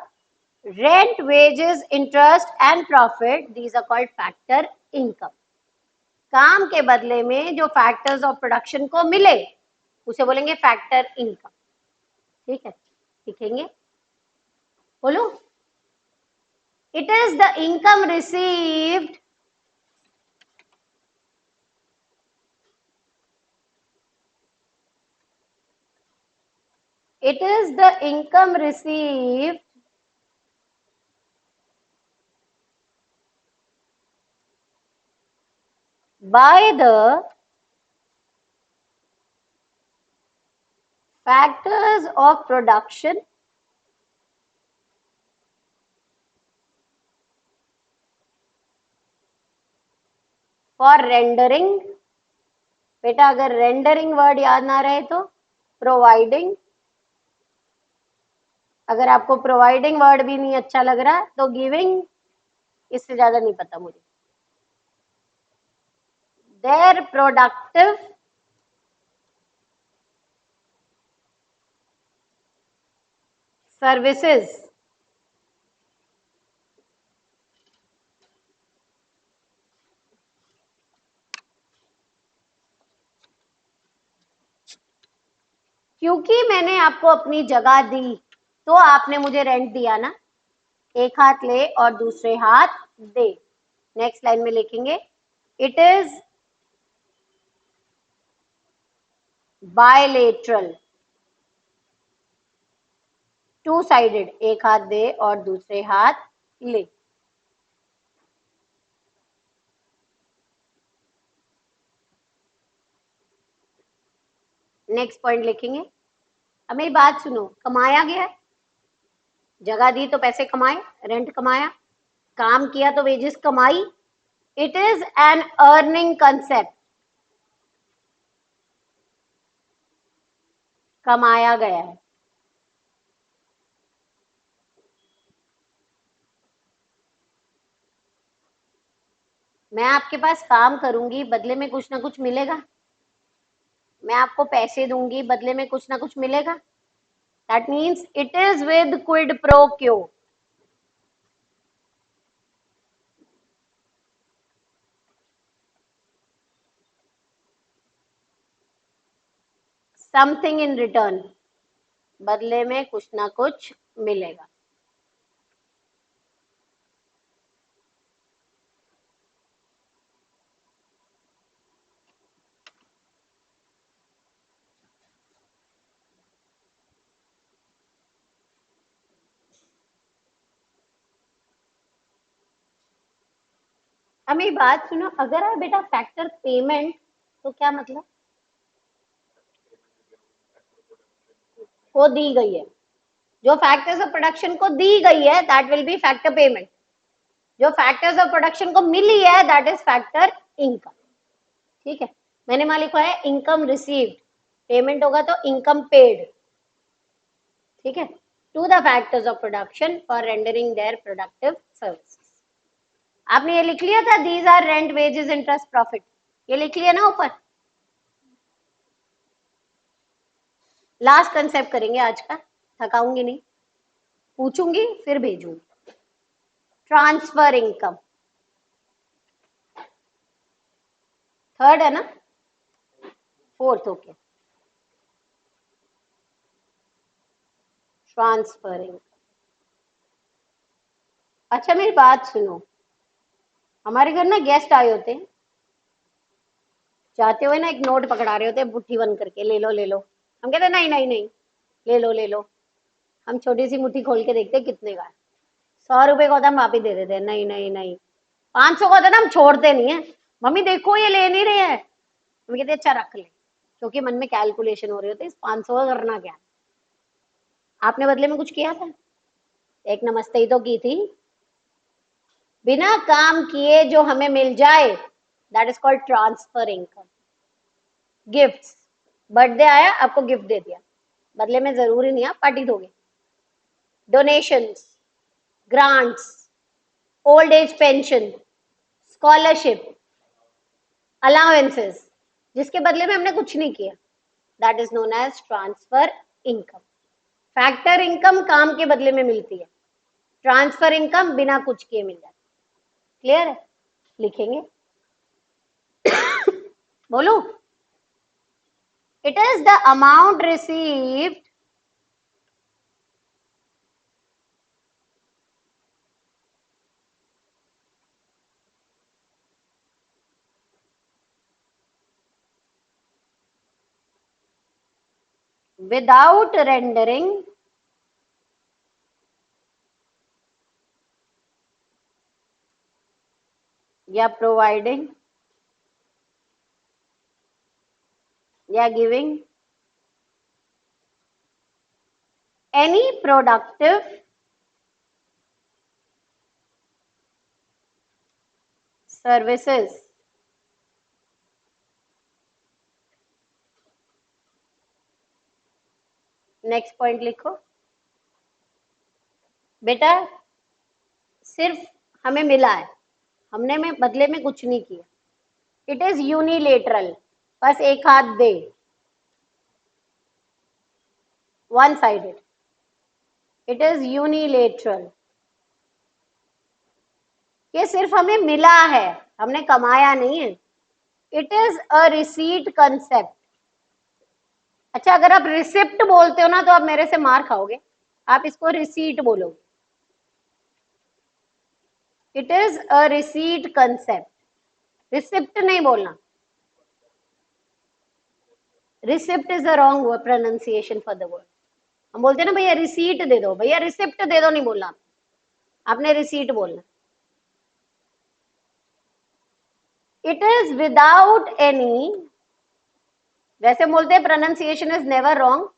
rent, wages, interest and profit, these are called factor income. काम के बदले में जो फैक्टर्स ऑफ प्रोडक्शन को मिले उसे बोलेंगे फैक्टर इनकम। ठीक है, लिखेंगे, बोलो। It is the income received it is the income received by the factors of production for rendering। बेटा अगर रेंडरिंग वर्ड याद ना रहे तो प्रोवाइडिंग, अगर आपको प्रोवाइडिंग वर्ड भी नहीं अच्छा लग रहा तो गिविंग, इससे ज्यादा नहीं पता मुझे। देयर प्रोडक्टिव सर्विसेज क्योंकि मैंने आपको अपनी जगह दी तो आपने मुझे रेंट दिया ना। एक हाथ ले और दूसरे हाथ दे। नेक्स्ट लाइन में लिखेंगे, it is bilateral, two sided, एक हाथ दे और दूसरे हाथ ले। नेक्स्ट पॉइंट लिखेंगे। अब मेरी बात सुनो, कमाया गया है, जगह दी तो पैसे कमाए, रेंट कमाया, काम किया तो वेजेस कमाई। It is an earning concept, कमाया गया है। मैं आपके पास काम करूंगी, बदले में कुछ ना कुछ मिलेगा। मैं आपको पैसे दूंगी, बदले में कुछ ना कुछ मिलेगा। That means it is with quid pro क्यो। समथिंग इन रिटर्न, बदले में कुछ ना कुछ मिलेगा। अब मेरी बात सुनो, अगर है बेटा फैक्टर पेमेंट तो क्या मतलब? को दी गई है, जो फैक्टर्स ऑफ प्रोडक्शन को दी गई है that will be factor payment. जो फैक्टर्स ऑफ प्रोडक्शन को मिली है दैट इज फैक्टर इनकम। ठीक है, मैंने वहां लिखा है इनकम रिसीव्ड, पेमेंट होगा तो इनकम पेड, ठीक है, to the factors of production for rendering their productive services. आपने ये लिख लिया था, these are rent, wages, interest, profit, ये लिख लिया ना ऊपर। लास्ट कंसेप्ट करेंगे आज का, थकाऊंगी नहीं, पूछूंगी फिर भेजूंगी। ट्रांसफर इनकम, थर्ड है ना, फोर्थ, ओके। ट्रांसफर इनकम, अच्छा मेरी बात सुनो, हमारे घर ना गेस्ट आए होते हैं, जाते हुए ना एक नोट पकड़ा रहे होते हैं मुट्ठी बंद करके, ले लो ले लो, हम कहते नहीं नहीं नहीं, ले लो ले लो, हम छोटी सी मुट्ठी खोल के देखते कितने का है, 100 रुपए का होता हम वापिस दे देते हैं, नहीं नहीं नहीं, 500 का होता ना हम छोड़ते नहीं है, मम्मी देखो ये ले नहीं रहे हैं, हम कहते अच्छा रख ले, क्योंकि मन में कैलकुलेशन हो रही होती है, इस 500 का करना क्या। आपने बदले में कुछ किया था, एक नमस्ते ही तो की थी, बिना काम किए जो हमें मिल जाए, that is called transfer income. Gifts, birthday आया आपको गिफ्ट दे दिया, बदले में जरूरी नहीं आप पार्टी दोगे। Donations, grants, old age pension, scholarship, allowances, जिसके बदले में हमने कुछ नहीं किया, that is known as transfer income. Factor income काम के बदले में मिलती है, ट्रांसफर इनकम बिना कुछ किए मिल जाती। क्लियर है, लिखेंगे। बोलो, it is the amount received without rendering या प्रोवाइडिंग या giving any productive services. Next point लिखो बेटा, सिर्फ हमें मिला है, हमने में बदले में कुछ नहीं किया, इट इज यूनिलेटरल, बस एक हाथ दे, one sided, it is unilateral, ये सिर्फ हमें मिला है, हमने कमाया नहीं है, it is a receipt concept. अच्छा अगर आप रिसिप्ट बोलते हो ना तो आप मेरे से मार खाओगे, आप इसको रिसीट बोलोगे, it is a receipt concept, receipt नहीं बोलना, receipt is the wrong pronunciation for the word. हम बोलते हैं ना भैया रिसीट दे दो, भैया रिसिप्ट दे दो नहीं बोलना, आपने रिसीट बोलना। इट इज विदाउट एनी, वैसे बोलते हैं प्रोनाउंसिएशन इज नेवर रॉन्ग,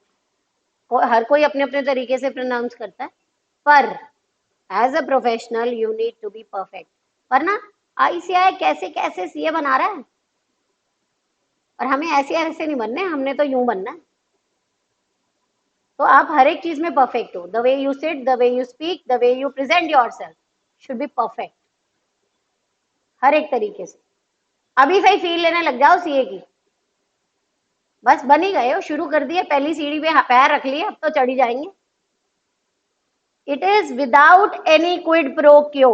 हर कोई अपने अपने तरीके से प्रोनाउंस करता है, पर as a professional you need to be perfect, वरना आईसीआई कैसे कैसे सीए बना रहा है, और हमें ऐसे ऐसे नहीं बनने, हमने तो यूं बनना है। तो आप हर एक चीज में परफेक्ट हो, the way you sit, the way you speak, the way you present yourself should be perfect, हर एक तरीके से। अभी सही फील लेने लग जाओ सीए की, बस बन ही गए हो, शुरू कर दिए, पहली सीढ़ी पे पैर रख लिए, अब तो चढ़ी जाएंगे। It is without any quid pro क्यो,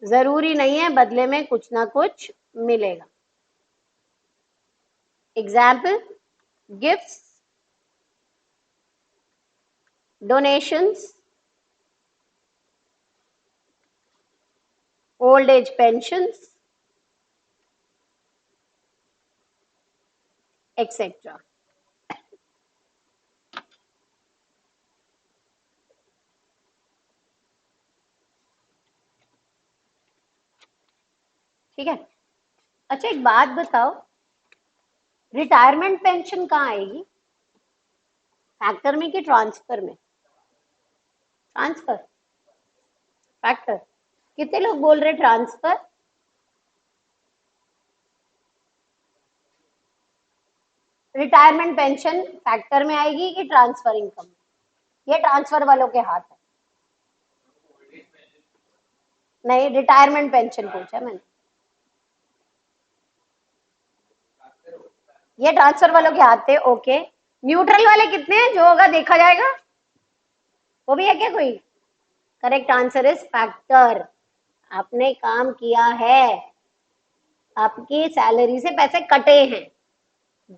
जरूरी नहीं है बदले में कुछ ना कुछ मिलेगा। Example, gifts, donations, old age pensions, etcetera. ठीक है, अच्छा एक बात बताओ, रिटायरमेंट पेंशन कहाँ आएगी, फैक्टर में कि ट्रांसफर में? ट्रांसफर, फैक्टर, कितने लोग बोल रहे ट्रांसफर? रिटायरमेंट पेंशन फैक्टर में आएगी कि ट्रांसफर इनकम? ये ट्रांसफर वालों के हाथ है। नहीं, रिटायरमेंट पेंशन पूछा मैंने। ये ट्रांसफर वालों के हाथ थे। ओके, न्यूट्रल वाले कितने हैं? जो होगा देखा जाएगा। वो भी है क्या कोई? Correct answer is factor. आपने काम किया है, आपकी सैलरी से पैसे कटे हैं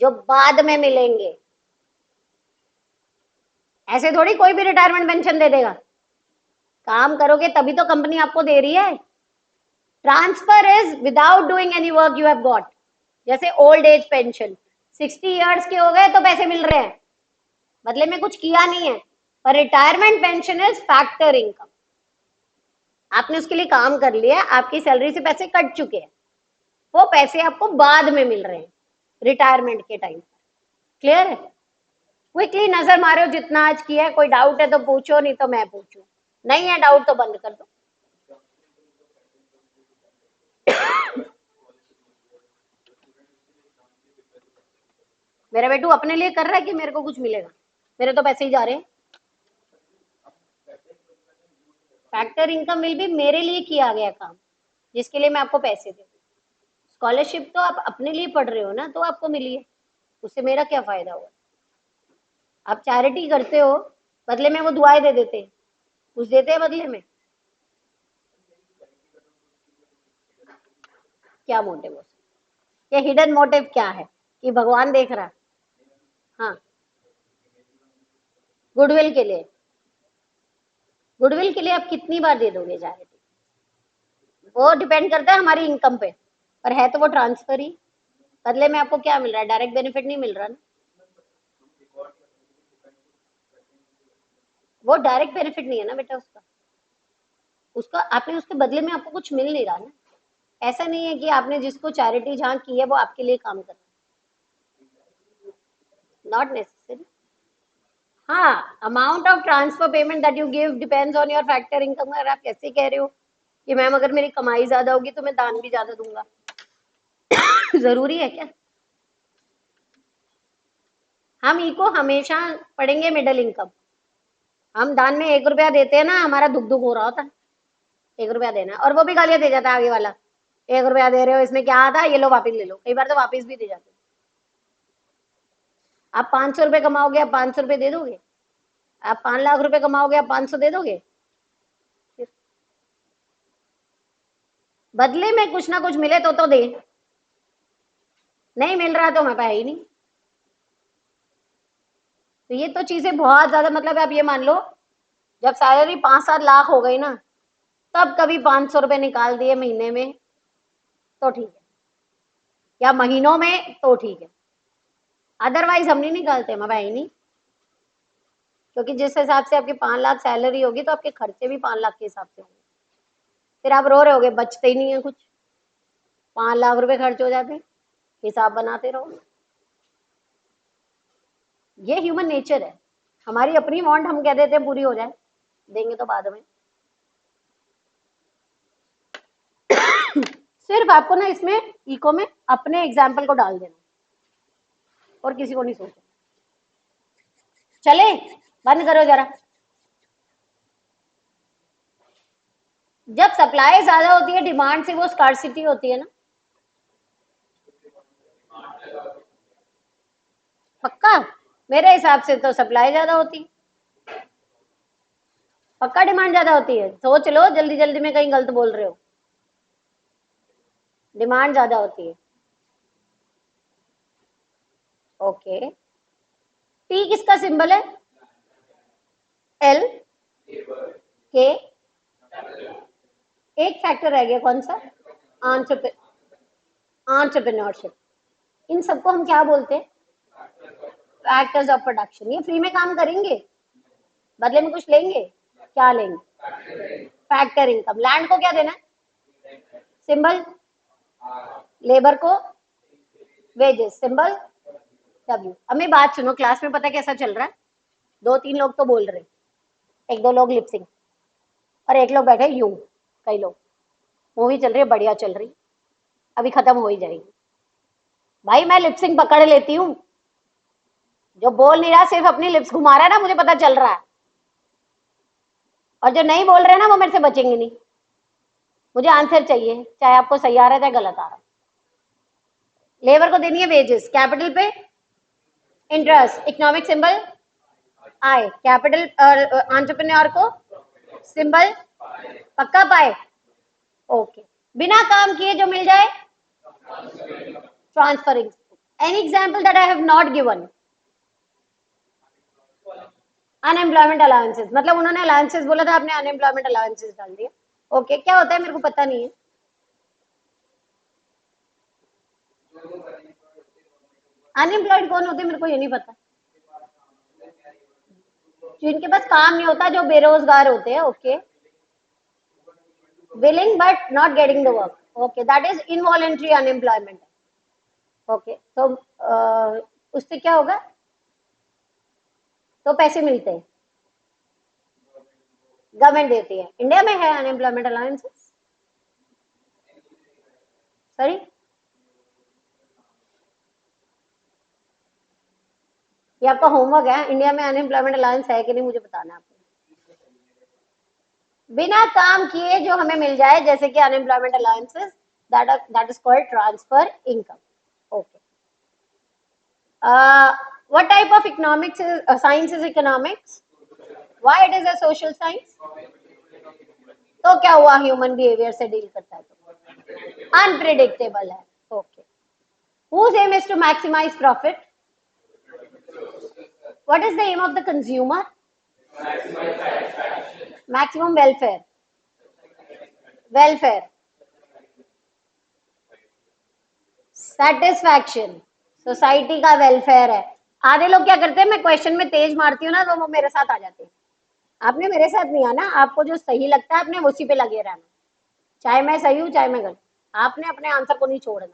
जो बाद में मिलेंगे। ऐसे थोड़ी कोई भी रिटायरमेंट पेंशन दे देगा। काम करोगे तभी तो कंपनी आपको दे रही है। Transfer is without doing any work you have got. जैसे ओल्ड एज पेंशन, 60 इयर्स के हो गए तो पैसे मिल रहे हैं, बदले में कुछ किया नहीं है। पर retirement pension is factor income. आपने उसके लिए काम कर लिया, आपकी सैलरी से पैसे कट चुके हैं, वो पैसे आपको बाद में मिल रहे हैं रिटायरमेंट के टाइम पर। क्लियर है? क्विकली नजर मारो जितना आज किया है। कोई डाउट है तो पूछो, नहीं तो मैं पूछूं। नहीं है डाउट तो बंद कर दो। मेरा बेटू अपने लिए कर रहा है कि मेरे को कुछ मिलेगा? मेरे तो पैसे ही जा रहे हैं। फैक्टर इनकम विल भी मेरे लिए किया गया काम जिसके लिए मैं आपको पैसे दे। स्कॉलरशिप तो आप अपने लिए पढ़ रहे हो ना, तो आपको मिली है, उससे मेरा क्या फायदा हुआ? आप चैरिटी करते हो, बदले में वो दुआएं दे देते हैं, कुछ देते हैं बदले में। क्या मोटिव हो? ये हिडन मोटिव क्या है कि भगवान देख रहा है? हाँ, गुडविल के लिए। गुडविल के लिए आप कितनी बार दे दोगे चैरिटी? वो डिपेंड करता है हमारी इनकम पे, पर है तो वो ट्रांसफर ही। बदले में आपको क्या मिल रहा है? डायरेक्ट बेनिफिट नहीं मिल रहा ना। वो डायरेक्ट बेनिफिट नहीं है ना बेटा उसका। उसका आपने उसके बदले में आपको कुछ मिल नहीं रहा ना। ऐसा नहीं है कि आपने जिसको चैरिटी जहां की है वो आपके लिए काम कर रहा है। Not necessary. हाँ, amount of transfer payment that you give depends on your factor income. अगर आप कैसे कह रहे हो कि मैम अगर मेरी कमाई ज्यादा होगी तो मैं दान भी ज्यादा दूंगा, जरूरी है क्या? हम इको हमेशा पढ़ेंगे मिडिल इनकम। हम दान में 1 रुपया देते हैं ना, हमारा दुख दुख हो रहा होता है 1 रुपया देना, और वो भी गालियां दे जाता है आगे वाला। 1 रुपया दे रहे हो, इसमें क्या आता है, ये लो वापिस ले लो। कई बार तो वापिस भी दे जाते हैं। आप 500 रुपए कमाओगे, आप 500 रुपए दे दोगे? आप 5 लाख रुपए कमाओगे, आप 500 दे दोगे? बदले में कुछ ना कुछ मिले तो दे। नहीं मिल रहा तो मैं पाया ही नहीं। तो ये तो चीजें बहुत ज्यादा, मतलब आप ये मान लो जब सैलरी 5-7 लाख हो गई ना, तब कभी 500 रुपए निकाल दिए महीने में तो ठीक है, या महीनों में तो ठीक है। अदरवाइज हम नहीं निकालते, मैं भाई नहीं। क्योंकि जिस हिसाब से आपकी 5 लाख सैलरी होगी तो आपके खर्चे भी 5 लाख के हिसाब से होंगे। फिर आप रो रहे होगे, बचते ही नहीं है कुछ। 5 लाख रुपए खर्च हो जाते, हिसाब बनाते रहो। ये ह्यूमन नेचर है। हमारी अपनी वांट हम कह देते हैं पूरी हो जाए, देंगे तो बाद में। सिर्फ आपको ना इसमें इको में अपने एग्जाम्पल को डाल देना और किसी को नहीं सोचना। चले, बंद करो जरा। जब सप्लाई ज्यादा होती है डिमांड से, वो स्कार्सिटी होती है ना। पक्का? मेरे हिसाब से तो सप्लाई ज्यादा होती है। पक्का डिमांड ज्यादा होती है? सोच लो, जल्दी जल्दी में कहीं गलत बोल रहे हो। डिमांड ज्यादा होती है। ओके, टी किसका सिंबल है? एल के। एक फैक्टर रह गया, कौन सा? एंटरप्रेन्योरशिप। इन सबको हम क्या बोलते हैं? Factors of production. ये फ्री में काम करेंगे, बदले में कुछ लेंगे। क्या लेंगे? Factor income. लैंड को क्या देना है? सिंबल। लेबर को वेजेस, सिंबल डब्ल्यू। हमें बात सुनो, क्लास में पता कैसा चल रहा है? 2-3 लोग तो बोल रहे, 1-2 लोग लिपसिंग, और एक लोग बैठे यूं। कई लोग, मूवी चल रही है, बढ़िया चल रही, अभी खत्म हो ही जाएगी। भाई मैं लिपसिंग पकड़ लेती हूँ, जो बोल नहीं रहा सिर्फ अपनी लिप्स घुमा रहा है ना, मुझे पता चल रहा है, और जो नहीं बोल रहे ना वो मेरे से बचेंगे नहीं। मुझे आंसर चाहिए, चाहे आपको सही आ रहा है चाहे गलत आ रहा है। लेबर को देनी है वेजेस, कैपिटल पे इंटरेस्ट, इकोनॉमिक सिंबल आई, कैपिटल एंटरप्रेन्योर को सिंबल पक्का पाए। ओके, बिना काम किए जो मिल जाए transferring. Any example that I have not given? Unemployment allowances, मतलब उन्होंने अलाउंसेस बोला था, आपने अनएम्प्लॉयमेंट अलाउंसेस डाल दिया। ओके, क्या होता है मेरे को पता नहीं है। अनएम्प्लॉयड कौन होते हैं मेरे को ये नहीं पता। जिनके पास काम नहीं होता, जो बेरोजगार होते हैं। Okay, willing but not getting the work. Okay, that is involuntary unemployment. Okay, तो उससे क्या होगा? तो पैसे मिलते हैं, गवर्नमेंट देती है। इंडिया में है अनएम्प्लॉयमेंट अलाउंसेस? सॉरी, ये आपका होमवर्क है। इंडिया में अनएम्प्लॉयमेंट अलाउंस है कि नहीं मुझे बताना है आपको। बिना काम किए जो हमें मिल जाए, जैसे कि unemployment allowances, that is called transfer income. Okay, what type of economics is science is economics? Why it is a social science? तो क्या हुआ, ह्यूमन बिहेवियर से डील करता है तो अनप्रिडिक्टेबल है। Okay, whose aim is to maximize profit? What is the aim of the consumer? Maximum welfare. Welfare. Satisfaction. Society का वेलफेयर है। आधे लोग क्या करते हैं, मैं क्वेश्चन में तेज मारती हूँ ना तो वो मेरे साथ आ जाते हैं। आपने मेरे साथ नहीं आना, आपको जो सही लगता है आपने उसी पे लगे रहना, चाहे मैं सही हूँ चाहे मैं गलत। आपने अपने आंसर को नहीं छोड़ना,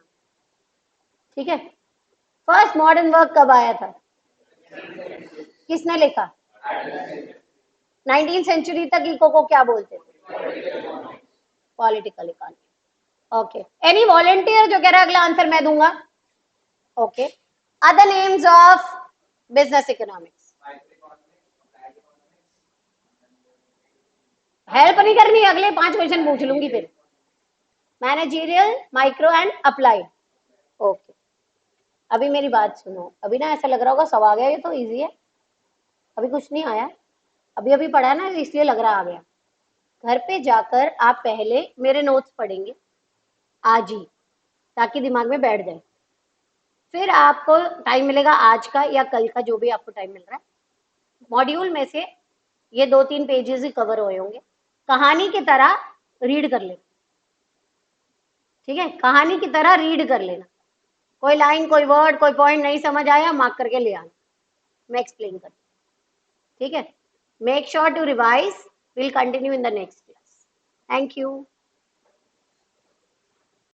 ठीक है। फर्स्ट मॉडर्न वर्क कब आया था? किसने लिखा? 19th सेंचुरी तक इको को क्या बोलते थे? Political economy. Okay, any volunteer जो कह रहा है अगला आंसर मैं दूंगा? Okay, other names of business economics. Help नहीं करनी, अगले 5 क्वेश्चन पूछ लूंगी फिर। Managerial, micro and applied. Okay, अभी मेरी बात सुनो। अभी ना ऐसा लग रहा होगा सब आ गया, ये तो इजी है। अभी कुछ नहीं आया, अभी अभी पढ़ा है ना इसलिए लग रहा आ गया। घर पे जाकर आप पहले मेरे नोट्स पढ़ेंगे आज ही, ताकि दिमाग में बैठ जाए। फिर आपको टाइम मिलेगा आज का या कल का, जो भी आपको टाइम मिल रहा है, मॉड्यूल में से ये 2-3 पेजेस ही कवर हुए होंगे, कहानी की तरह रीड कर लेना। ठीक है, कहानी की तरह रीड कर लेना। कोई लाइन, कोई वर्ड, कोई पॉइंट नहीं समझ आया, मार्क करके ले आना, मैं एक्सप्लेन कर। ठीक है, make sure to revise, will continue in the next class. Thank you.